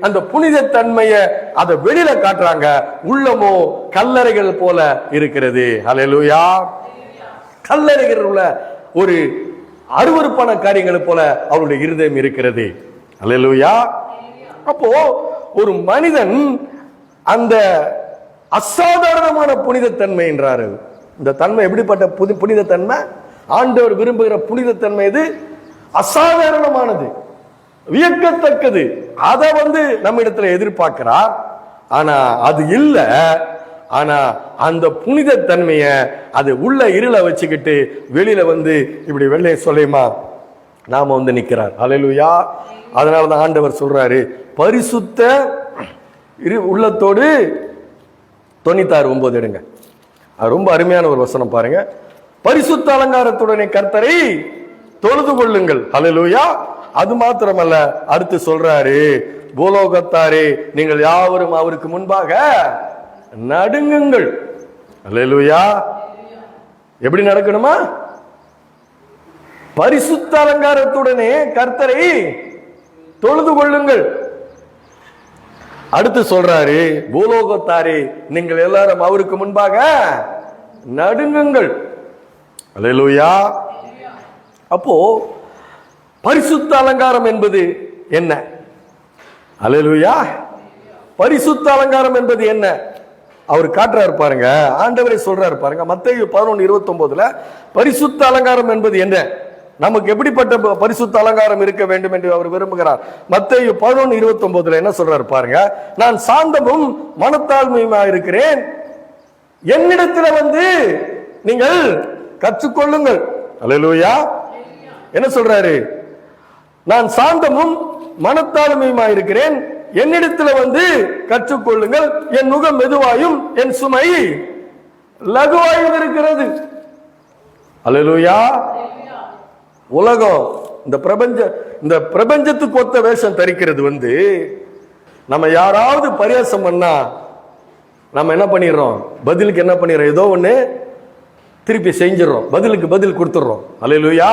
அந்த புனிதத்தன்மையை அதை வெளியில காட்டுறாங்க. உள்ளமோ கல்லறைகள் போல இருக்கிறது. அல்லேலூயா. கல்லறைகள் உள்ள ஒரு அருவருப்பான காரியங்கள் போல அவருடைய இருதயம் இருக்கிறது. அல்லேலூயா. அப்போ ஒரு மனிதன் அந்த அசாதாரணமான புனிதத்தன்மை என்றாரு. இந்த தன்மை எப்படிப்பட்ட புனிதத்தன்மை? ஆண்டவர் விரும்புகிற புனிதத்தன்மை இது அசாதாரணமானது, வியக்கத்தக்கது. அதை நம்ம இடத்துல எதிர்பார்க்கிறார். ஆனா அது இல்ல. ஆனா அந்த புனிதத்தன்மைய அது உள்ள இருள வச்சுக்கிட்டு வெளியில இப்படி வெள்ளைய சொல்லையுமா நாம நிக்கிறார். அல்லேலூயா. அதனாலதான் ஆண்டவர் சொல்றாரு, பரிசுத்த உள்ளத்தோடு 96:9 எடுங்க. அது ரொம்ப அருமையான ஒரு வசனம் பாருங்க. பரிசுத்த அலங்காரத்துடனே கர்த்தரை தொழுது கொள்ளுங்கள். அல்லேலூயா. அது மாத்திரமல்ல, அடுத்து சொல்றாரு, பூலோகத்தாரே நீங்கள் யாவரும் அவருக்கு முன்பாக நடுங்குங்கள். அல்லேலூயா. எப்படி நடக்கணுமா? பரிசுத்த அலங்காரத்துடனே கர்த்தரை தொழுது கொள்ளுங்கள். அடுத்து சொல்றாரு, பூலோகத்தாரே நீங்கள் எல்லாரும் அவருக்கு முன்பாக நடுங்குங்கள். அல்லேலூயா. அப்போ பரிசுத்த அலங்காரம் என்பது என்ன? அல்லேலூயா. பரிசுத்த அலங்காரம் என்பது என்ன? அவர் காட்டுறாரு பாருங்க, ஆண்டவரே சொல்றாரு பாருங்க. மத்தேயு 11:29 பரிசுத்த அலங்காரம் என்பது என்ன, நமக்கு எப்படிப்பட்ட பரிசுத்த அலங்காரம் இருக்க வேண்டும் என்று அவர் விரும்புகிறார். மத்தேயு 11:29 என்ன சொல்றாரு பாருங்க, நான் சாந்தமும் மனத்தாழ்மையுமா இருக்கிறேன், என்னிடத்துல நீங்கள் கற்றுக்கொள்ளுங்கள். அல்லேலூயா. என்ன சொல்றாரு? நான் சாந்தமும் மனத்தாழ்மையுமா இருக்கிறேன், என்னிடத்துல வந்து கற்றுக்கொள்ளுங்கள், என் நுகம் மெதுவாயும் என் சுமை லகுவாயும் இருக்கிறது. அல்லேலூயா. உலகம் இந்த பிரபஞ்சத்துக்கு ஒத்த வேஷம் தரிக்கிறது வந்து, நம்ம யாராவது பரியாசம் பண்ணா நம்ம என்ன பண்ணிடுறோம், பதிலுக்கு என்ன பண்ணிடுறோம், ஏதோ ஒண்ணு திருப்பி செஞ்சிடறோம், பதிலுக்கு பதில் கொடுத்துடுறோம். அல்லேலூயா.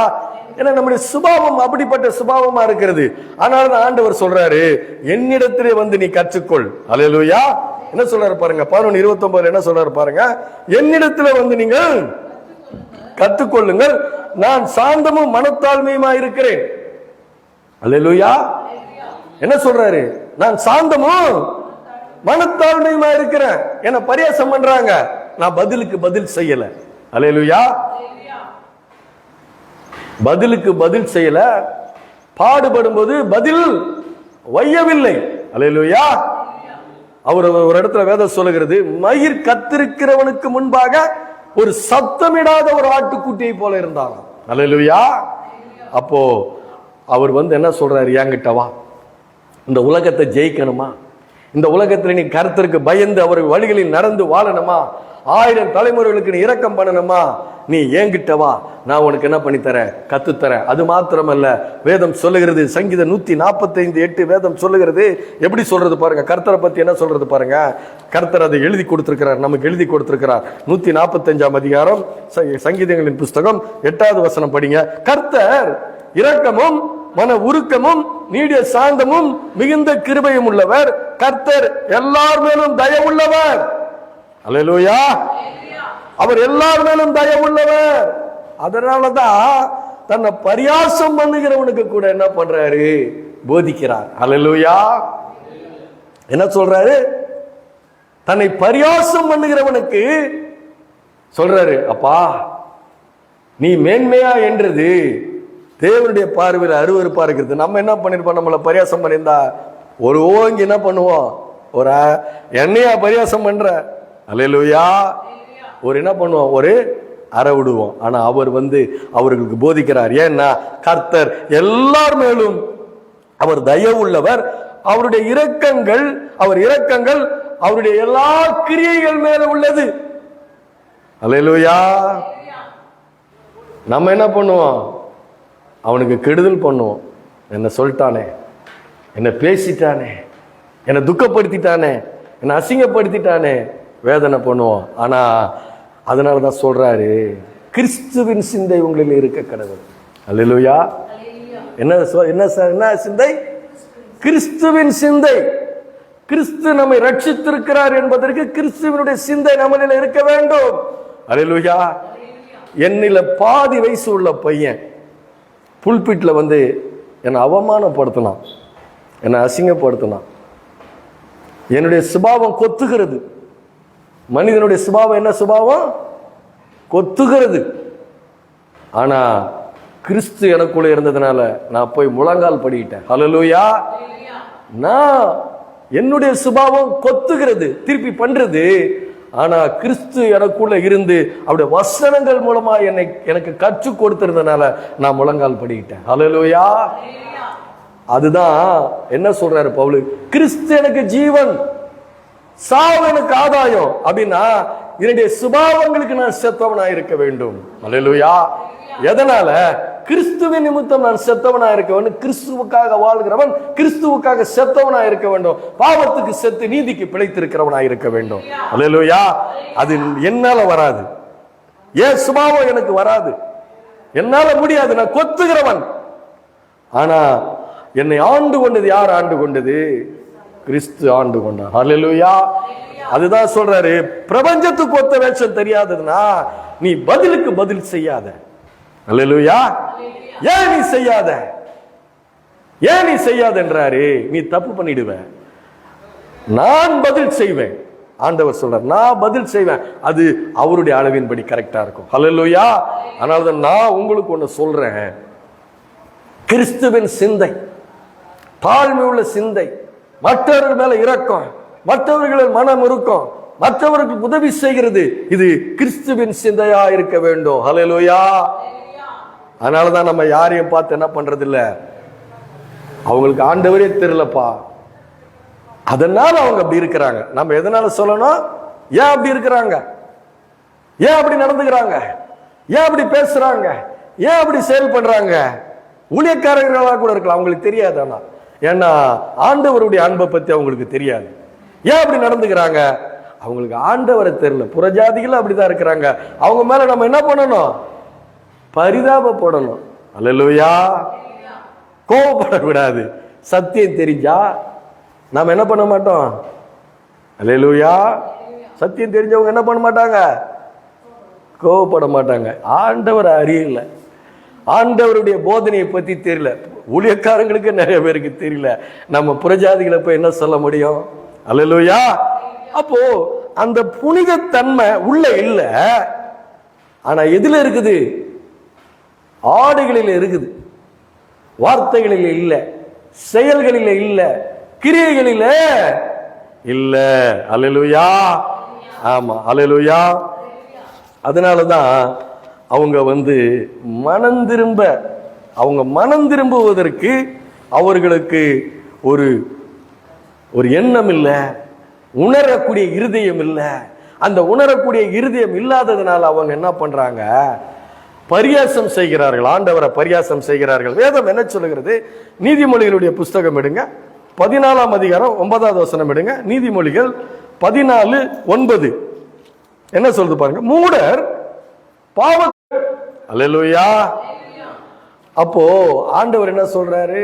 ஏன்னா நம்முடைய சுபாவம் அப்படிப்பட்ட சுபாவமா இருக்கிறது. ஆனாலும் ஆண்டவர் சொல்றாரு, என்னிடத்திலே வந்து நீ கற்றுக்கொள். அல்லேலூயா. என்ன சொல்றாரு பாருங்க, 11:29 என்ன சொல்றாரு பாருங்க, என்னிடத்திலே வந்து நீங்கள் கற்றுக்கொள்ளுங்கள், நான் சாந்தமும் மனத்தாழ்மையுமா இருக்கிறேன். அல்லேலூயா. என்ன சொல்றாரு, நான் சாந்தமும் மனத்தாழ்மையுமா இருக்கிறேன். என்ன பரியாசம் பண்றாங்க, நான் பதிலுக்கு பதில் செய்யல. அல்லேலூயா. பதிலுக்கு பதில் செய்யல, பாடுபடும் போது பதில் வையவில்லை. அல்லேலூயா. அவர் ஒரு இடத்துல வேதம் சொல்லுகிறது, மயிர் கத்திருக்கிறவனுக்கு முன்பாக ஒரு சத்தமிடாத ஒரு ஆட்டுக்குட்டியை போல இருந்தாங்க. அல்லேலூயா. அப்போ அவர் வந்து என்ன சொல்றாரு, என்கிட்ட வா, இந்த உலகத்தை ஜெயிக்கணுமா, இந்த உலகத்துல நீ கர்த்தருக்கு பயந்து அவர் வழிகளில் நடந்து வாழணுமா, 1000 தலைமுறைகளுக்கு நீ இரக்கம் பண்ணணுமா, நீ என்கிட்ட வா, நான் உனக்கு என்ன பண்ணி தரேன், கத்துத்தரேன். அது மாத்திரமல்ல, வேதம் சொல்லுகிறது, சங்கீதம் 145:8 வேதம் சொல்லுகிறது, எப்படி சொல்றது பாருங்க, கர்த்தரை பத்தி என்ன சொல்றது பாருங்க. கர்த்தர் அதை எழுதி கொடுத்திருக்கிறார், நமக்கு எழுதி கொடுத்திருக்கிறார். 145ஆம் அதிகாரம் சங்கீதங்களின் புஸ்தகம் 8வது வசனம் படிங்க. கர்த்தர் இரக்கமும் மன உருக்கமும் நீடிய சாந்தமும் மிகுந்த கிருபையும் உள்ளவர், கர்த்தர் எல்லார் மேலும் தயவுள்ளவர். அல்லேலூயா. அவர் எல்லார் மேலும் தயவுள்ளவர். அதனாலதான் தன்னை பரியாசம் பண்ணுகிறவனுக்கு கூட என்ன பண்றாரு, போதிக்கிறார். அல்லேலூயா. என்ன சொல்றாரு, தன்னை பரியாசம் பண்ணுகிறவனுக்கு சொல்றாரு, அப்பா நீ மேன்மையா என்றது தேவனுடைய பார்வையில் அருவருப்பா இருக்கிறது. நம்ம என்ன பண்ணிருப்போம், நம்மளை பரியாசம் பண்ணியிருந்தா ஒரு ஓங்கி என்ன பண்ணுவோம், ஒரு என்னையா பரியாசம் பண்ற. அல்லேலூயா. ஒரு என்ன பண்ணுவோம், ஒரு அற விடுவோம். ஆனா அவர் வந்து அவர்களுக்கு போதிக்கிறார். ஏன்னா கர்த்தர் எல்லார் மேலும் அவர் தயவுள்ளவர், அவருடைய இரக்கங்கள் அவருடைய எல்லா கிரியைகள் மேல உள்ளது. அல்லேலூயா. நம்ம என்ன பண்ணுவோம், அவனுக்கு கெடுதல் பண்ணுவோம். என்ன சொல்லிட்டானே, என்ன பேசிட்டானே, என்ன துக்கப்படுத்திட்டானே, என்ன அசிங்கப்படுத்திட்டானே, வேதனை பண்ணுவோம். ஆனா அதனாலதான் சொல்றாரு, கிறிஸ்துவின் சிந்தை உங்களில் இருக்க கடவுள். அல்லேலூயா. என்ன சிந்தை, கிறிஸ்துவின் சிந்தை. கிறிஸ்து நம்மை ரட்சித்திருக்கிறார் என்பதற்கு கிறிஸ்துவனுடைய சிந்தை நம்மளில் இருக்க வேண்டும். அல்லேலூயா. என்னில பாதி வயசு உள்ள பையன் புல்பிட்ல வந்து என்னை அவமானப்படுத்தினான், என்னை அசிங்கப்படுத்தினான். என்னுடைய சுபாவம் கொத்துகிறது. மனிதனுடைய சுபாவம் என்ன சுபாவம், கொத்துகிறது. ஆனா கிறிஸ்து எனக்குள்ள இருந்ததுனால நான் போய் முழங்கால் படிக்கிட்டேன். அல்லேலூயா. நான் என்னுடைய சுபாவம் கொத்துகிறது, திருப்பி பண்றது. ஆனா கிறிஸ்து எனக்குள்ள இருந்து அவருடைய வசனங்கள் மூலமா எனக்கு கற்றுக் கொடுத்திருந்தனால நான் முழங்கால் படிக்கிட்டேன். அல்லேலூயா. அதுதான் என்ன சொல்றாரு பவுல், கிறிஸ்து எனக்கு ஜீவன், சாவு எனக்கு ஆதாயம். அப்படின்னா என்னுடைய சுபாவங்களுக்கு நான் செத்தவனா இருக்க வேண்டும். அல்லேலூயா. எதனால, கிறிஸ்துவின் நிமித்தம் நான் செத்தவனா இருக்க வேண்டும். கிறிஸ்துவுக்காக வாழ்கிறவன் கிறிஸ்துவுக்காக செத்தவனா இருக்க வேண்டும். பாவத்துக்கு செத்து நீதிக்கு பிழைத்திருக்கிறவனா இருக்க வேண்டும். அல்லேலூயா. அது என்னால வராது, ஏன் சுபாவம் எனக்கு வராது, என்னால முடியாது, நான் கொத்துகிறவன். ஆனா என்னை ஆண்டு கொண்டது யார் ஆண்டு கொண்டது, கிறிஸ்து ஆண்டு கொண்டார். அல்லேலூயா. அதுதான் சொல்றாரு, பிரபஞ்சத்துக்கு ஒத்த வேஷம் தெரியாததுன்னா நீ பதிலுக்கு பதில் செய்யாத. அல்லேலூயா. ஏன் நீ செய்யாத, ஏன் நீ செய்யாத என்றாரு, நீ தப்பு பண்ணிடுவ. நான் பதில் செய்வேன். ஆண்டவர் சொல்றார், நான் பதில் செய்வேன். அது அவருடைய அளவின்படி கரெக்டா இருக்கும். அல்லேலூயா. அதனாலதான் நான் உங்களுக்கு ஒண்ணு சொல்றேன், கிறிஸ்துவின் சிந்தை, தாழ்மை உள்ள சிந்தை, மற்றவர்கள் மேல இரக்கம், மற்றவர்களின் மனம் இருக்கும், மற்றவர்களுக்கு உதவி செய்கிறது, இது கிறிஸ்துவின் சிந்தையா இருக்க வேண்டும். அல்லேலூயா. அதனாலதான் நம்ம யாரையும் பார்த்து என்ன பண்றது இல்ல, அவங்களுக்கு ஆண்டவரே தெரியலப்பா, அதனால அவங்க அப்படி இருக்கிறாங்க. நம்ம எதனால சொல்லணும்? ஏன் அப்படி இருக்கிறாங்க, ஏன் அப்படி நடந்துக்கிறாங்க, ஏன் அப்படி பேசுறாங்க, ஏன் அப்படி செயல்படுறாங்க? ஊழியக்காரர்களாக கூட இருக்கலாம், அவங்களுக்கு தெரியாது. ஆனா ஏன்னா ஆண்டவருடைய அன்பை பத்தி அவங்களுக்கு தெரியாது. ஏன் அப்படி நடந்துக்கிறாங்க? அவங்களுக்கு ஆண்டவரை தெரியல. புறஜாதிகள் அப்படிதான் இருக்கிறாங்க. அவங்க மேல நம்ம என்ன பண்ணணும்? பரிதாபப்படணும். அல்லேலூயா. கோபப்படக்கூடாது. சத்தியம் தெரிஞ்சா நாம என்ன பண்ண மாட்டோம்? அல்லேலூயா. சத்தியம் தெரிஞ்சவங்க என்ன பண்ண மாட்டாங்க? கோபப்பட மாட்டாங்க. ஆண்டவர் அறியல, ஆண்டவருடைய போதனையை பத்தி தெரியல. ஊழியக்காரங்களுக்கு நிறைய பேருக்கு தெரியல. நம்ம புறஜாதிகளை போய் என்ன சொல்ல முடியும்? அல்லேலூயா. அப்போ அந்த புனித தன்மை உள்ள இல்ல. ஆனா எதுல இருக்குது? ஆடைகளில் இருக்குது, வார்த்தைகளில் இல்ல, செயல்களில் இல்ல, கிரியைகளில இல்ல. அல்லேலூயா. ஆமா, அல்லேலூயா. அதனாலதான் அவங்க மனம் திரும்ப, அவங்க மனம் திரும்புவதற்கு அவர்களுக்கு ஒரு ஒரு எண்ணம் இல்லை, உணரக்கூடிய இருதயம் இல்லை. அந்த உணரக்கூடிய இருதயம் இல்லாததுனால அவங்க என்ன பண்றாங்க? பரியாசம் செய்கிறார்கள், ஆண்டவரை பரியாசம் செய்கிறார்கள். வேதம் என்ன சொல்லுகிறது? நீதிமொழிகளுடைய புஸ்தகம் எடுங்க, 14ஆம் அதிகாரம் 9வது வசனம் எடுங்க. நீதிமொழிகள் 14:9 என்ன சொல்லுது பாருங்க. மூடர் பாவ. அல்லேலூயா. அப்போ ஆண்டவர் என்ன சொல்றாரு?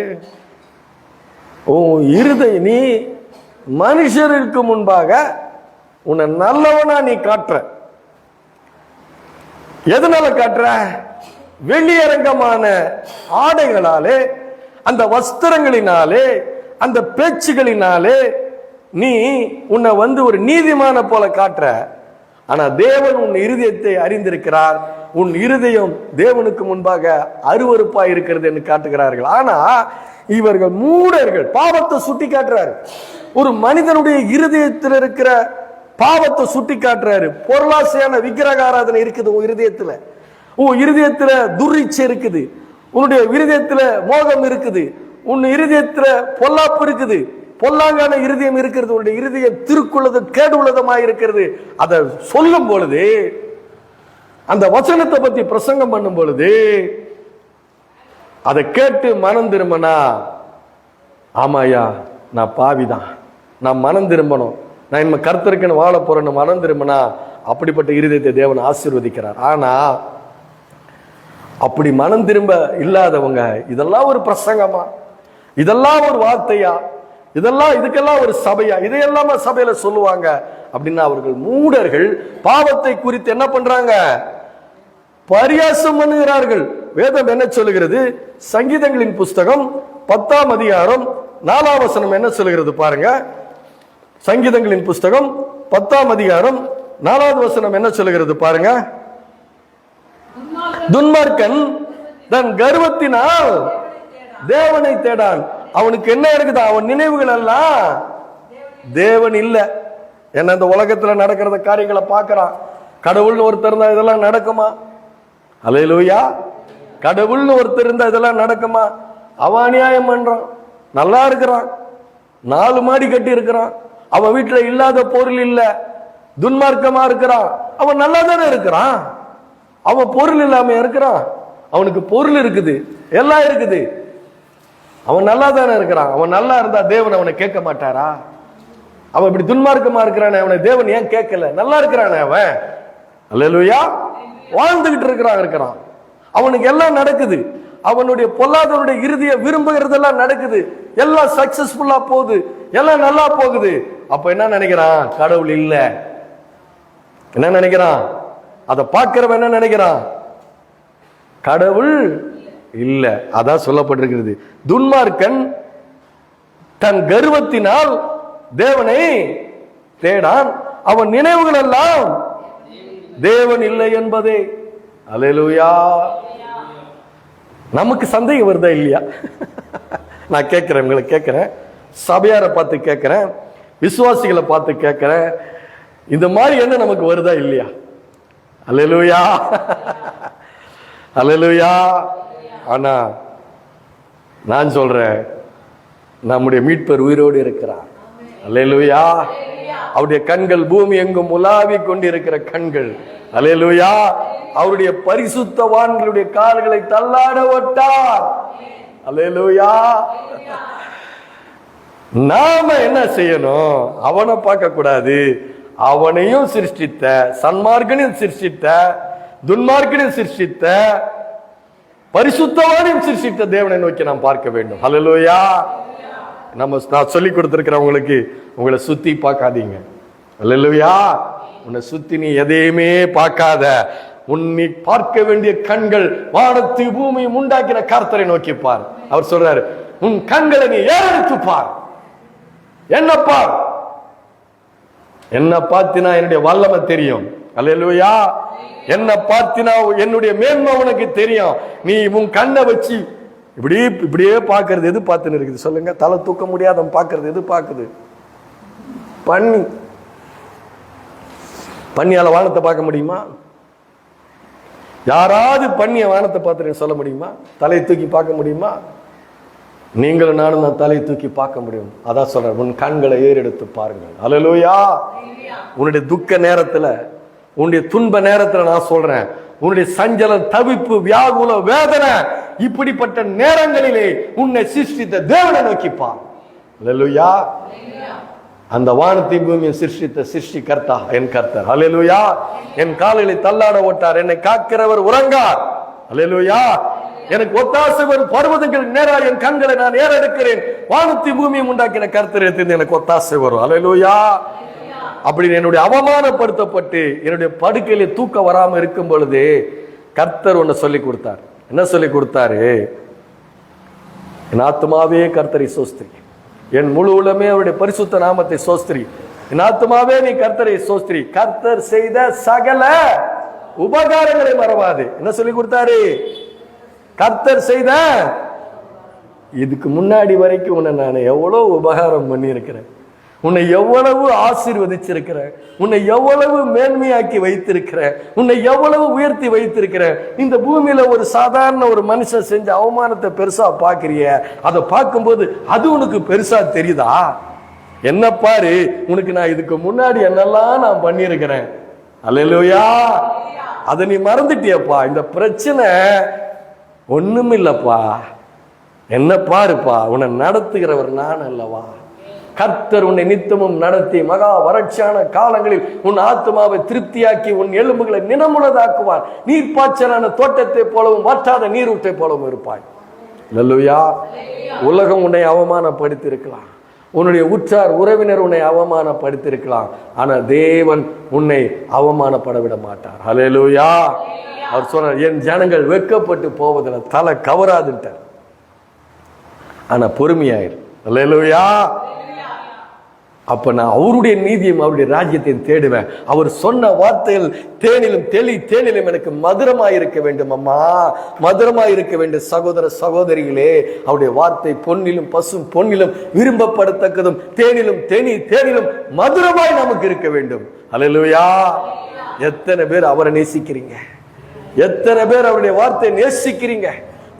நீ மனுஷருக்கு முன்பாக உன்னை நல்லவனா நீ காட்டுற. எதனால காட்டுற? வெளியரங்கமான ஆடைகளாலே, அந்த வஸ்திரங்களினாலே, அந்த பேச்சுகளினாலே நீ உன்னை ஒரு நீதிமான போல காட்டுற. ஆனா தேவன் உன் இருதயத்தை அறிந்திருக்கிறார். உன் இருதயம் தேவனுக்கு முன்பாக அருவருப்பாய் இருக்கிறது என்று காட்டுகிறார்கள். ஆனா இவர்கள் மூடர்கள் பாவத்தை சுட்டி காட்டுறாரு. ஒரு மனிதனுடைய இருதயத்தில் இருக்கிற பாவத்தை சுட்டி காட்டுறாரு. பொருளாசையான விக்கிரக ஆராதனை இருக்குது உன் இருதயத்துல, உன் இருதயத்துல துர்ரிச்சை இருக்குது, உன்னுடைய இருதயத்துல மோகம் இருக்குது, உன் இருதயத்துல பொல்லாப்பு இருக்குது, பொல்லாங்கான இருதயம் இருக்கிறது. உன்னுடைய இருதயம் திருக்குள்ளது கேடு உள்ளதமாக இருக்கிறது. அதை சொல்லும் பொழுது, அந்த வசனத்தை பத்தி பிரசங்கம் பண்ணும் பொழுது அதை கேட்டு மனம் திரும்பினா, ஆமாயா நான் பாவிதான், நான் மனம் திரும்பணும், நான் இனிமே கர்த்தருக்குன்னு வாழ போறேன்னு மனம் திரும்பினா அப்படிப்பட்ட இருதயத்தை தேவன் ஆசீர்வதிக்கிறார். ஆனா அப்படி மனம் திரும்ப இல்லாதவங்க, இதெல்லாம் ஒரு பிரசங்கமா, இதெல்லாம் ஒரு வார்த்தையா, இதுக்கெல்லாம் ஒரு சபையா, இதையெல்லாம் சபையில சொல்லுவாங்க அப்படின்னா அவர்கள் மூடர்கள் பாவத்தை குறித்து என்ன பண்றாங்க? பரியாசம் பண்ணுகிறார்கள். வேதம் என்ன சொல்லுகிறது? சங்கீதங்களின் புஸ்தகம் 10ஆம் அதிகாரம் 4ஆம் வசனம் என்ன சொல்லுகிறது பாருங்க. சங்கீதங்களின் புஸ்தகம் 10ஆம் அதிகாரம் 4வது வசனம் என்ன சொல்லுகிறது பாருங்க. துன்மார்க்கன் தன் கர்வத்தினால் தேவனை தேடான். அவனுக்கு என்ன இருக்குது? அவன் நினைவுகள் எல்லாம் தேவன் இல்ல. என்ன இந்த உலகத்துல நடக்கிற காரியங்களை பார்க்கிறான். கடவுள்னு ஒருத்தர் இருந்தா இதெல்லாம் நடக்குமா? அல்லேலூயா. கடவுள்னு ஒருத்தர் இருந்தா இதெல்லாம் நடக்குமா? அவன் அநியாயம் பண்றான், நல்லா இருக்கிறான், 4 மாடி கட்டி இருக்கிறான், அவன் வீட்டுல இல்லாத பொருள் இல்ல, துன்மார்க்கமா இருக்கிறான், அவன் நல்லா தானே இருக்கிறான். அவன் பொருள் இல்லாம இருக்கிறான், அவனுக்கு பொருள் இருக்குது, எல்லாம் இருக்குது, அவன் நல்லா தானே இருக்கிறான். அவன் நல்லா இருந்தா தேவன் அவனை கேட்க மாட்டாரா? அவன் இப்படி துன்மார்க்கமா இருக்கிறானே, அவனை தேவன் ஏன் கேட்கல? நல்லா இருக்கிறானே அவன். அல்லேலூயா. வாழ்ந்துகிட்டு இருக்கிறான். அவனுக்கு எல்லாம் நடக்குது, அவனுடைய பொல்லாதவனுடைய இறுதிய விரும்புகிறதெல்லாம் நடக்குது, எல்லாம் சக்சஸ்ஃபுல்லா போகுது, எல்லாம் நல்லா போகுது. அப்ப என்ன நினைக்கிறான்? கடவுள் இல்ல. என்ன நினைக்கிறான்? அதை பார்க்கிறவன் என்ன நினைக்கிறான்? கடவுள் இல்ல. அதான் சொல்லப்பட்டிருக்கிறது. துன்மார்க்கன் தன் கர்வத்தினால் தேவனை தேடான், அவன் நினைவுகள் எல்லாம் தேவன் இல்லை என்பதே. அல்லேலூயா. நமக்கு சந்தேகம் வருதா இல்லையா? நான் கேட்கிறேன், உங்களை கேட்கிறேன், சபையாரை பார்த்து கேட்கிறேன், விசுவாசிகளை பார்த்து கேட்கிறேன், இந்த மாதிரி என்ன நமக்கு வருதா இல்லையா? அல்லேலூயா. அல்லேலூயா. ஆனா நான் சொல்றேன், நம்முடைய மீட்பர் உயிரோடு இருக்கிறார். அல்லேலூயா. அவருடைய கண்கள் பூமி எங்கும் உலாவி கொண்டிருக்கிற கண்கள். அல்லேலூயா. அவருடைய பரிசுத்தவான்களுடைய கால்களை தள்ளாட விட்டார். அல்லேலூயா. நாம என்ன செய்யணும்? அவனை பார்க்க கூடாது. அவனையும் சிருஷ்டித்த, சன்மார்க்கனையும் சிருஷ்டித்த, துன்மார்க்கனையும் சிருஷ்டித்த, பரிசுத்தவானையும் சிருஷ்டித்த தேவனை நோக்கி நாம் பார்க்க வேண்டும். அல்லேலூயா. நான் சொல்லி கொடுத்திருக்கிறவங்களுக்கு, உங்களை சுத்தி பார்க்காதீங்க. அல்லேலூயா. உன்னை சுத்தி நீ எதையுமே பார்க்காத. உன்னை பார்க்க வேண்டிய கண்கள் வானத்து பூமி உண்டாக்கின கர்த்தரை நோக்கி பார். அவர் சொல்றாரு, உன் கண்களை நீ ஏறெடுத்து பார். என்ன பார்? என்ன பார்த்தினா என்னுடைய வல்லமை தெரியும். அல்லேலூயா. என்ன பார்த்தினா என்னுடைய மேன்மை உனக்கு தெரியும். நீ உன் கண்ணை வச்சு இப்படியே பார்க்கறது எது பார்த்துன்னு இருக்குது சொல்லுங்க? தலை தூக்க முடியாத பார்க்கறது எது பார்க்குது? பன்னியால வானத்தை பார்க்க முடியுமா? யாராவது பன்னிய வானத்தை பார்த்து சொல்ல முடியுமா? தலையை தூக்கி பார்க்க முடியுமா? நீங்களும் நானும் தான் தலையை தூக்கி பார்க்க முடியும். அதான் சொல்றேன், உன் கண்களை ஏறெடுத்து பாருங்கள். அல்லேலூயா. உன்னுடைய துக்க நேரத்துல, உன்னுடைய துன்ப நேரத்துல நான் சொல்றேன், உன்னுடைய சஞ்சலம், தவிப்பு, வியாகுல, வேதனை, இப்படிப்பட்ட நேரங்களிலே உன்னை சிருஷ்டித்த தேவனை நோக்கி பார். அல்லேலூயா. அந்த வானத்தையும் பூமியை சிருஷ்டித்த சிருஷ்டி கர்த்தா என் கர்த்தர். அல்லேலூயா. என் கால்களை தள்ளாட ஓட்டார், என்னை காக்கிறவர் உறங்கார். அல்லேலூயா. எனக்கு ஒத்தாசைவர் பர்வதங்கள் நேரா என் கண்களை நான் ஏறெடுக்கிறேன். வானத்தை பூமியை உண்டாக்கின கர்த்தர் எனக்கு ஒத்தாசை வரும். அல்லேலூயா. அப்படி என்னுடைய அவமானப்படுத்தப்பட்டு என்னுடைய படுக்கையில தூக்க வராம இருக்கும் பொழுது கர்த்தர் ஒன்னு சொல்லி கொடுத்தார். என்ன சொல்லி கொடுத்தாரு? என் ஆத்மாவே கர்த்தரை சோஸ்திரி, என் முழு உலகமே அவருடைய பரிசுத்த நாமத்தை சோஸ்திரி. என் ஆத்மாவே நீ கர்த்தரை சோஸ்திரி, கர்த்தர் செய்த சகல உபகாரங்களை மறவாது. என்ன சொல்லி கொடுத்தாரு? கர்த்தர் செய்த, இதுக்கு முன்னாடி வரைக்கும் உன்னை நான் எவ்வளவு உபகாரம் பண்ணி இருக்கிறேன், உன்னை எவ்வளவு ஆசீர்வதிச்சிருக்கிற, உன்னை எவ்வளவு மேன்மையாக்கி வைத்திருக்கிற, உன்னை எவ்வளவு உயர்த்தி வைத்திருக்கிற. இந்த பூமியில ஒரு சாதாரண ஒரு மனுஷன் செஞ்ச அவமானத்தை பெருசா பாக்குறிய, அதை பார்க்கும்போது அது உனக்கு பெருசா தெரியுதா? என்ன பாரு, உனக்கு நான் இதுக்கு முன்னாடி என்னெல்லாம் நான் பண்ணியிருக்கிறேன். அல்லேலூயா. அதை நீ மறந்துட்டியப்பா. இந்த பிரச்சனை ஒண்ணும் இல்லப்பா. என்ன பாருப்பா, உன்னை நடத்துகிறவர் நான் அல்லவா? கர்த்தர் உன்னை நித்தமும் நடத்தி மகா வறட்சியான காலங்களில் உன் ஆத்மாவை திருப்தியாக்கி உன் எலும்புகளை நினமுள்ளதாக்குவார். நீர்ப்பாய்ச்சலான தோட்டத்தை போலவும் வற்றாத நீரூற்றை போலவும் இருப்பாய். அல்லேலூயா. உலகம் உன்னை அவமானப்படுத்தியிருக்கலாம், உன்னுடைய உற்றார் உறவினர் உன்னை அவமானப்படுத்தியிருக்கலாம், ஆனா தேவன் உன்னை அவமானப்பட விட மாட்டார். அல்லேலூயா. அவர் சொன்னார், என் ஜனங்கள் வெட்கப்பட்டு போவதில்லை, தலை கவராதுட்டார். ஆனா பொறுமையாயிரு. அல்லேலூயா. அப்ப நான் அவருடைய நீதியும் அவருடைய ராஜ்யத்தையும் தேடுவேன். அவர் சொன்ன வார்த்தைகள் தேனிலும் தேனிலும் எனக்கு மதுரமாயிருக்க வேண்டும். அம்மா, மதுரமாயிருக்க வேண்டும். சகோதர சகோதரிகளே, அவருடைய வார்த்தை பொன்னிலும் பசும் பொன்னிலும் விரும்பப்படத்தக்கதும் தேனிலும் மதுரமாய் நமக்கு இருக்க வேண்டும். அல்லேலூயா. எத்தனை பேர் அவரை நேசிக்கிறீங்க? எத்தனை பேர் அவருடைய வார்த்தையை நேசிக்கிறீங்க?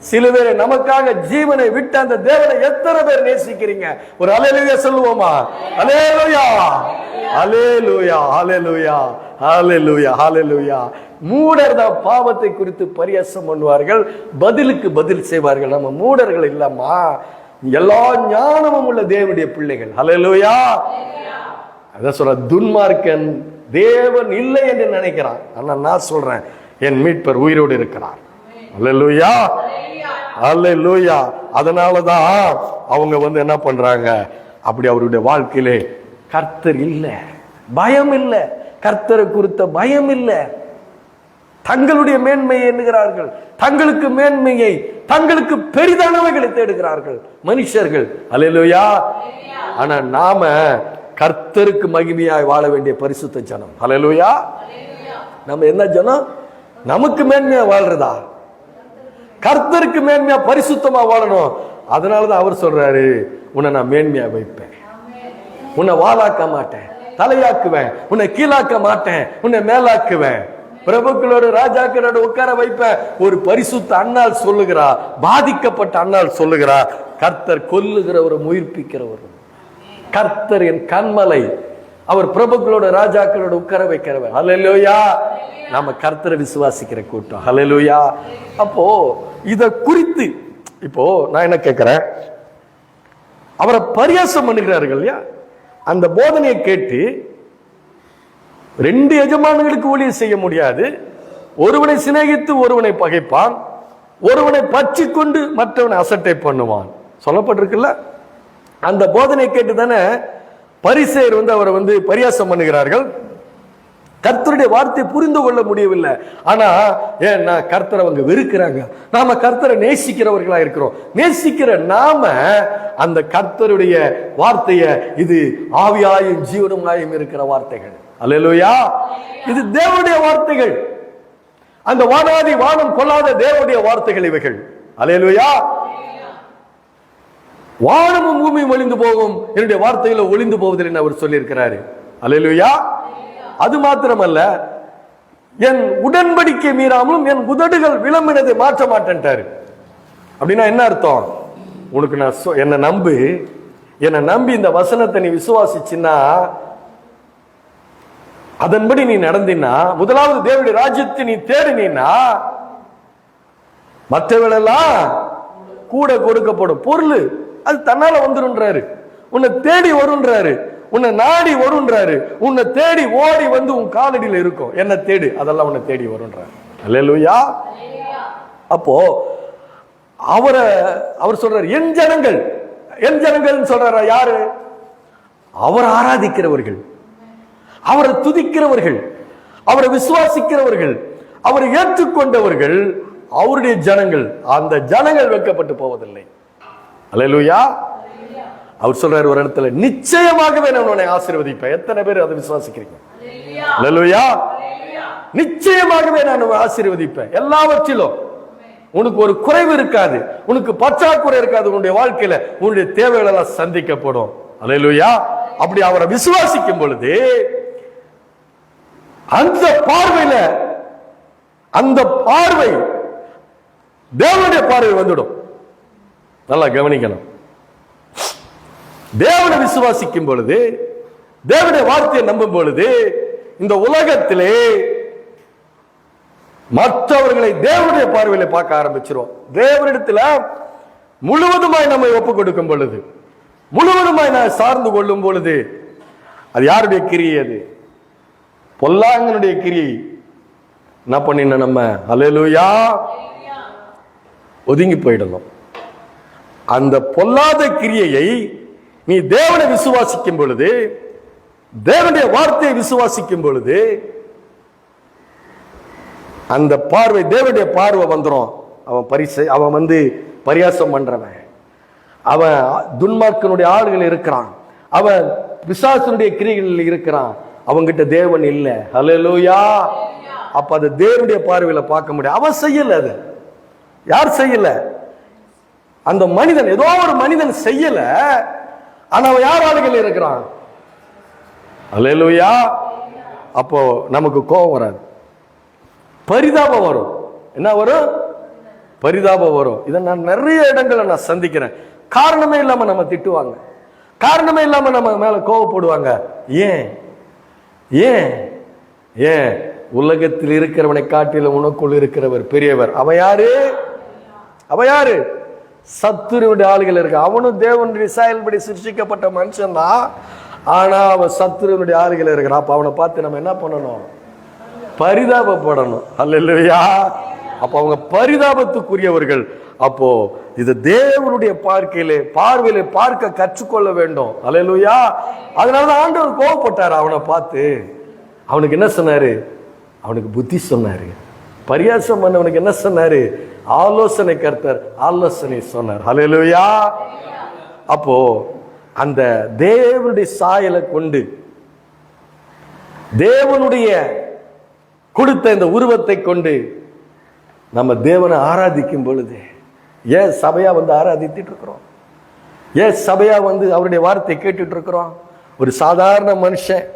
சில பேரை நமக்காக ஜீவனை விட்ட அந்த தேவனை எத்தனை பேர் நேசிக்கிறீங்க? ஒரு அல்லேலூயா சொல்லுவோமா? அல்லேலூயா, அல்லேலூயா, அல்லேலூயா, அல்லேலூயா, அல்லேலூயா. மூடர் தான் பாவத்தை குறித்து பரியாசம் பண்ணுவார்கள், பதிலுக்கு பதில் செய்வார்கள். நம்ம மூடர்கள் இல்லம்மா, எல்லா ஞானமும் உள்ள தேவனுடைய பிள்ளைகள். அல்லேலூயா. அதான் சொல்ற, துன்மார்க்கன் தேவன் இல்லை என்று நினைக்கிறான். ஆனா நான் சொல்றேன், என் மீட்பர் உயிரோடு இருக்கிறார். அல்லேலூயா, அல்லேலூயா. அதனாலதான் அவங்க என்ன பண்றாங்க, அப்படி அவருடைய வாழ்க்கையிலே கர்த்தர் இல்ல, பயம் இல்ல, கர்த்தரை குறித்த பயம் இல்ல. தங்களுடைய மேன்மையை எண்ணுகிறார்கள், தங்களுக்கு மேன்மையை, தங்களுக்கு பெரிதானவைகளை தேடுகிறார்கள் மனுஷர்கள். அல்லேலூயா. ஆனா நாம கர்த்தருக்கு மகிமையாய் வாழ வேண்டிய பரிசுத்த ஜனம். அல்லேலூயா. நம்ம என்ன ஜனம்? நமக்கு மேன்மையா வாழ்றதா? கர்த்தருக்கு மேன்மையா பரிசுத்தமா வாழணும். அதனாலதான் அவர் சொல்றாரு, உன்னை நான் மேன்மையா வைப்பேன், உன்னை வாளாக்க மாட்டேன், தலையாக்குவேன், உன்னை கீழாக்க மாட்டேன், உன்னை மேலாக்குவேன், பிரபுக்களோடு ராஜாக்களோடு உட்கார வைப்பேன். ஒரு பரிசுத்த அண்ணால் சொல்லுகிறார், பாதிக்கப்பட்ட அண்ணால் சொல்லுகிறார், கர்த்தர் கொல்லுகிறவரும் உயிர்ப்பிக்கிறவரும், கர்த்தர் என் கண்மலை, அவர் பிரபுக்களோட ராஜாக்களோட உட்கார வைக்கிறவர். ஹல்லேலூயா. நாம கர்த்தரை விசுவாசிக்கிற கூட்டம். ஹல்லேலூயா. அப்போ இத குறித்து இப்போ நான் என்ன கேட்கிறேன், அவரை பரியாசம் பண்ணுகிறார்கள் இல்லையா, அந்த போதனையை கேட்டு 2 எஜமான்களுக்கு ஊழியம் செய்ய முடியாது. ஒருவனை சிநேகித்து ஒருவனை பகைப்பான், ஒருவனை பற்றி கொண்டு மற்றவனை அசட்டை பண்ணுவான் சொல்லப்பட்டிருக்குல்ல. அந்த போதனை கேட்டு தானே பரிசேயர் அவரை பரியாசம் பண்ணுகிறார்கள். கர்த்தருடைய வார்த்தையை புரிந்து கொள்ள முடியவில்லை. ஆனா ஏன்னா கர்த்தரை அவங்க வெறுக்கிறாங்க, நாம கர்த்தரை நேசிக்கிறவர்களா இருக்கிறோம். நேசிக்கிற நாம அந்த கர்த்தருடைய வார்த்தையை, இது ஆவியாயும் ஜீவனுமாயும் இருக்கிற வார்த்தைகள், அல்லேலூயா, இது தேவனுடைய வார்த்தைகள், அந்த வானாதி வானம் கொள்ளாத தேவனுடைய வார்த்தைகள் இவைகள், அல்லேலூயா. வானமும் பூமியும் ஒளிந்து போகும், என்னுடைய வார்த்தைகளை ஒளிந்து போவதில்லை அவர் சொல்லி இருக்கிறாரு. அல்லேலூயா. அது மாத்திரமல்ல, என் உடன்படிக்கை மீறாமலும் என் உதடுகள் விளம்பினதை மாற்ற மாட்டேன்ட்டாரு. அப்படின்னா என்ன அர்த்தம்? உனக்கு நான் என்னை நம்பி இந்த வசனத்தை நீ விசுவாசிச்சின்னா, அதன்படி நீ நடந்தினா, முதலாவது தேவனுடைய ராஜ்யத்தை நீ தேடினா, மற்றவர்களெல்லாம் கூட கொடுக்கப்படும் பொருள் அது தன்னால வந்துருன்றாரு. உன்னை தேடி வருன்றாரு, உன்னை நாடி வருன்றாரு, உன்னை தேடி ஓடி உன் காலடியில் இருக்கும். என்ன தேடு, அதெல்லாம் உன்னை தேடி வருன்றாரு. அல்லேலூயா. அப்போ அவர் சொல்றாரு, என் ஜனங்கள் சொல்றாரு. யாரு? அவர் ஆராதிக்கிறவர்கள், அவரை துதிக்கிறவர்கள், அவரை விசுவாசிக்கிறவர்கள், அவரை ஏற்றுக்கொண்டவர்கள் அவருடைய ஜனங்கள். அந்த ஜனங்கள் வெட்கப்பட்டு போவதில்லை. அல்லேலூயா. அவர் சொல்றாரு ஒரு இடத்துல, நிச்சயமாகவே நான் உன்னை ஆசீர்வதிப்பேன். எத்தனை பேர் அதை விசுவாசிக்கிறீங்க? அல்லேலூயா. நிச்சயமாகவே நான் உன்னை ஆசீர்வதிப்பேன். எல்லாவற்றிலும் உனக்கு ஒரு குறைவு இருக்காது, உனக்கு பற்றாக்குறை இருக்காது. உன்னுடைய வாழ்க்கையில உன்னுடைய தேவைகள் எல்லாம் சந்திக்கப்படும். அல்லேலூயா. அப்படி அவரை விசுவாசிக்கும் பொழுது அந்த பார்வை தேவனுடைய பார்வை வந்துடும். நல்லா கவனிக்கணும். தேவனை விசுவாசிக்கும் பொழுது, தேவனுடைய வார்த்தையை நம்பும் பொழுது, இந்த உலகத்திலே மற்றவர்களை தேவனுடைய பார்வையில பார்க்க ஆரம்பிச்சிரும். தேவனிடத்துல முழுவதுமாய் நம்மை ஒப்புக் கொடுக்கும் பொழுது, முழுவதுமாய் நான் சார்ந்து கொள்ளும் பொழுது, அது யாருடைய கிரியை? அது பொல்லாங்கனுடைய கிரியை. என்ன பண்ணின நம்ம? அல்லேலூயா. ஒதுங்கி போயிடணும். அந்த பொல்லாத கிரியையை நீ தேவனை விசுவாசிக்கும் பொழுது, தேவனுடைய வார்த்தையை விசுவாசிக்கும் பொழுது, அந்த பார்வை, தேவனுடைய பார்வை வந்துடும். அவன் பரியாசம் பண்றவன், அவன் துன்மார்க்கனுடைய ஆளுகள் இருக்கிறான், அவன் பிசாசனுடைய கிரியைகளில் இருக்கிறான், அவங்கிட்ட தேவன் இல்லை. அல்லேலூயா. அப்ப அது தேவனுடைய பார்வையில பார்க்க முடியும். அவன் செய்யல, அது யார் செய்யல? அந்த மனிதன், ஏதோ ஒரு மனிதன் செய்யல, ஆனா அவன் யார் ஆளுகள் இருக்கிறான்? அல்லேலூயா. அப்போ நமக்கு கோபம் வராது, பரிதாபம் வரும். என்ன வரும்? பரிதாபம் வரும். இதை நான் நிறைய இடங்களை நான் சந்திக்கிறேன். காரணமே இல்லாம நம்ம திட்டுவாங்க, காரணமே இல்லாம நம்ம மேல கோபப்படுவாங்க. ஏன் ஏன் ஏன்? உலகத்தில் இருக்கிறவனை காட்டிலும் உனக்குள் இருக்கிறவர் பெரியவர். அவன் யாரு? அவன் யாரு? சத்துருடைய ஆளுகள் இருக்கு. அவனும் தேவனுடைய சாயல்படி சிருஷ்டிக்கப்பட்ட மனுஷன் தான், ஆனா அவன் சத்துருடைய ஆளுகள் இருக்கிறான். அப்ப அவனை பார்த்து நம்ம என்ன பண்ணணும்? பரிதாபப்படணும். அல்லேலூயா. அப்ப அவங்க பரிதாபத்துக்குரியவர்கள். அப்போ இது தேவனுடைய பார்வையில பார்க்க கற்றுக்கொள்ள வேண்டும். அல்லேலூயா. அதனாலதான் ஆண்டவர் கோபப்பட்டார் அவனை பார்த்து. அவனுக்கு என்ன சொன்னாரு? அவனுக்கு புத்தி சொன்னாரு. பரியாசம் பண்ணவனுக்கு என்ன சொன்னாரு? ஆலோசனை கர்த்தர் ஆலோசனை சொன்னார். அல்லேலூயா. அப்போ அந்த தேவனுடைய சாயலை கொண்டு, தேவனுடைய கொடுத்த இந்த உருவத்தை கொண்டு நம்ம தேவனை ஆராதிக்கும் பொழுது, ஏன் சபையா ஆராதித்துட்டு இருக்கிறோம்? ஏன் சபையா அவருடைய வார்த்தை கேட்டுட்டு இருக்கிறோம்? ஒரு சாதாரண மனுஷன்,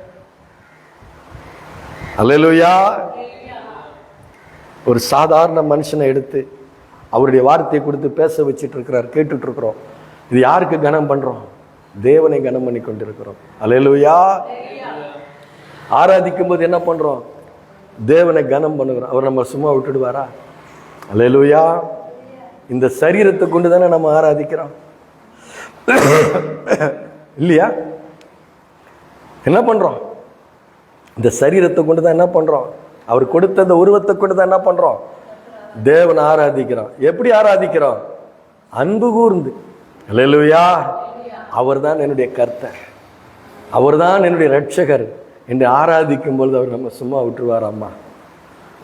அல்லேலூயா, ஒரு சாதாரண மனுஷனை எடுத்து அவருடைய வார்த்தையை கொடுத்து பேச வச்சுட்டு இருக்கிறார், கேட்டுட்டு இருக்கிறோம். இது யாருக்கு கனம் பண்றோம்? தேவனை கனம் பண்ணி கொண்டிருக்கிறோம். அல்லேலூயா. ஆராதிக்கும் போது என்ன பண்றோம்? தேவனை கனம் பண்ணுகிறோம். அவர் நம்ம சும்மா விட்டுடுவாரா? அல்லேலூயா. இந்த சரீரத்தை கொண்டு தானே நம்ம ஆராதிக்கிறோம், இல்லையா? என்ன பண்றோம்? இந்த சரீரத்தை கொண்டு தான் என்ன பண்றோம்? அவர் கொடுத்த அந்த உருவத்தை கொண்டு தான் என்ன பண்றோம்? தேவனை ஆராதிக்கிறோம். எப்படி ஆராதிக்கிறோம்? அன்பு கூர்ந்து. அல்லேலூயா. அவர் தான் என்னுடைய கர்த்தர், அவர் தான் என்னுடைய ரட்சகர் என்று ஆராதிக்கும் பொழுது அவர் நம்ம சும்மா விட்டுருவாராம்மா?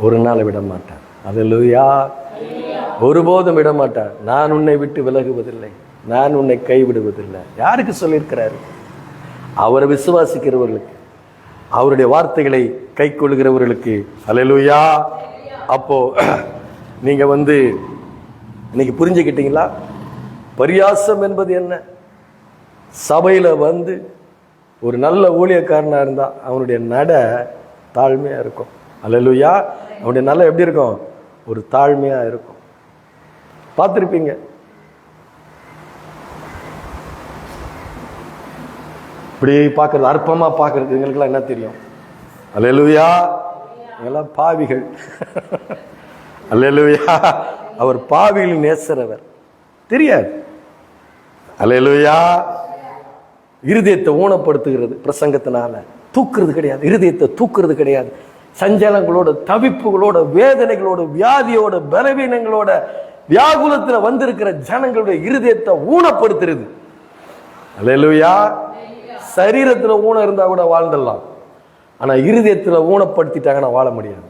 ஒரு நாள் விட மாட்டார். அல்லேலூயா. ஒருபோதும் விட மாட்டார். நான் உன்னை விட்டு விலகுவதில்லை, நான் உன்னை கைவிடுவதில்லை. யாருக்கு சொல்லியிருக்கிறாரு? அவரை விசுவாசிக்கிறவர்களுக்கு, அவருடைய வார்த்தைகளை கை கொள்கிறவர்களுக்கு. அல்லேலூயா. அப்போ நீங்க இன்னைக்கு புரிஞ்சுக்கிட்டீங்களா? பரியாசம் என்பது என்ன? சபையில ஒரு நல்ல ஊழியக்காரனா இருந்தா அவனுடைய நட தாழ்மையா இருக்கும். அல்லேலூயா. அவனுடைய நட எப்படி இருக்கும்? ஒரு தாழ்மையா இருக்கும். பார்த்திருப்பீங்க. இப்படி பார்க்கறது, அற்பமா பார்க்கறது, எங்களுக்கெல்லாம் என்ன தெரியும்? அல்லேலூயா. எல்லாம் பாவிகள். அல்லேலூயா. அவர் பாவிகளின் நேசரவர், தெரியாது. அல்லேலூயா. இருதயத்தை ஊனப்படுத்துகிறது பிரசங்கத்தினால. தூக்குறது கிடையாது, இருதயத்தை தூக்குறது கிடையாது. சஞ்சலங்களோட, தவிப்புகளோட, வேதனைகளோட, வியாதியோட, பலவீனங்களோட, வியாகுலத்துல வந்திருக்கிற ஜனங்களுடைய இருதயத்தை ஊனப்படுத்துறது. அல்லேலூயா. சரீரத்துல ஊனம் இருந்தா கூட வாழ்ந்துடலாம், ஆனா இருதயத்துல ஊனப்படுத்திட்டாங்கன்னா வாழ முடியாது.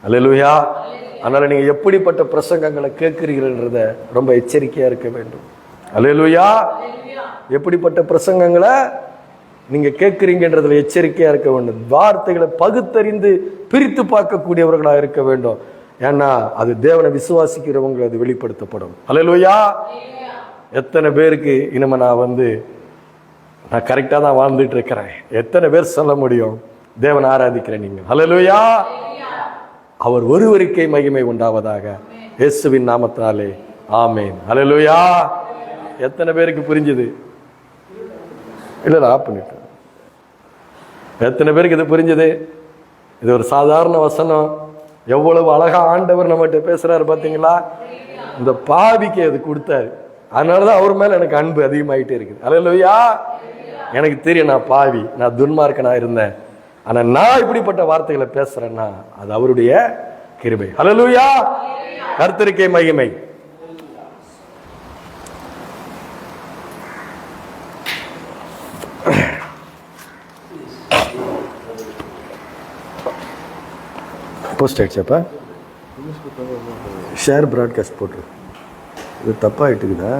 அல்லேலூயா. அதனால நீங்க எப்படிப்பட்ட பிரசங்கங்களை கேட்கிறீர்கள்ன்றத ரொம்ப எச்சரிக்கையா இருக்க வேண்டும். அல்லேலூயா. எப்படிப்பட்ட பிரசங்கங்களை நீங்க கேட்கிறீங்கன்றதுல எச்சரிக்கையா இருக்க வேண்டும். வார்த்தைகளை பகுத்தறிந்து பிரித்து பார்க்கக்கூடியவர்களா இருக்க வேண்டும். ஏன்னா அது தேவனை விசுவாசிக்கிறவங்க அது வெளிப்படுத்தப்படும். அல்லேலூயா. எத்தனை பேருக்கு இனிமே நான் கரெக்டா தான் வாழ்ந்துட்டு இருக்கிறேன், எத்தனை பேர் சொல்ல முடியும் தேவனை ஆராதிக்கிறேன் நீங்க? அல்லேலூயா. அவர் ஒருவருக்கே மகிமை உண்டாவதாக, இயேசுவின் நாமத்தினாலே ஆமென். அல்லேலூயா. எத்தனை பேருக்கு புரிஞ்சுது? இல்ல ஆப் பண்ணிட்டு. எத்தனை பேருக்கு இது புரிஞ்சது? இது ஒரு சாதாரண வசனம். எவ்வளவு அழகா ஆண்டவர் நம்மகிட்ட பேசுறாரு பாத்தீங்களா? இந்த பாவிக்கு அது கொடுத்தாரு. அதனாலதான் அவர் மேல எனக்கு அன்பு அதிகமாயிட்டே இருக்குது. அல்லேலூயா. எனக்கு தெரியும் நான் பாவி, நான் துன்மார்க்கனா இருந்தேன், ஆனா நான் இப்படிப்பட்ட வார்த்தைகளை பேசுறேன்னா அது அவருடைய கிருபை. அல்லேலூயா. கர்த்தருக்கே மகிமை. போஸ்ட் ஆயிடுச்சப்ப ஷேர் ப்ராட்காஸ்ட் போட்டு இது தப்பாயிட்டுக்குதா?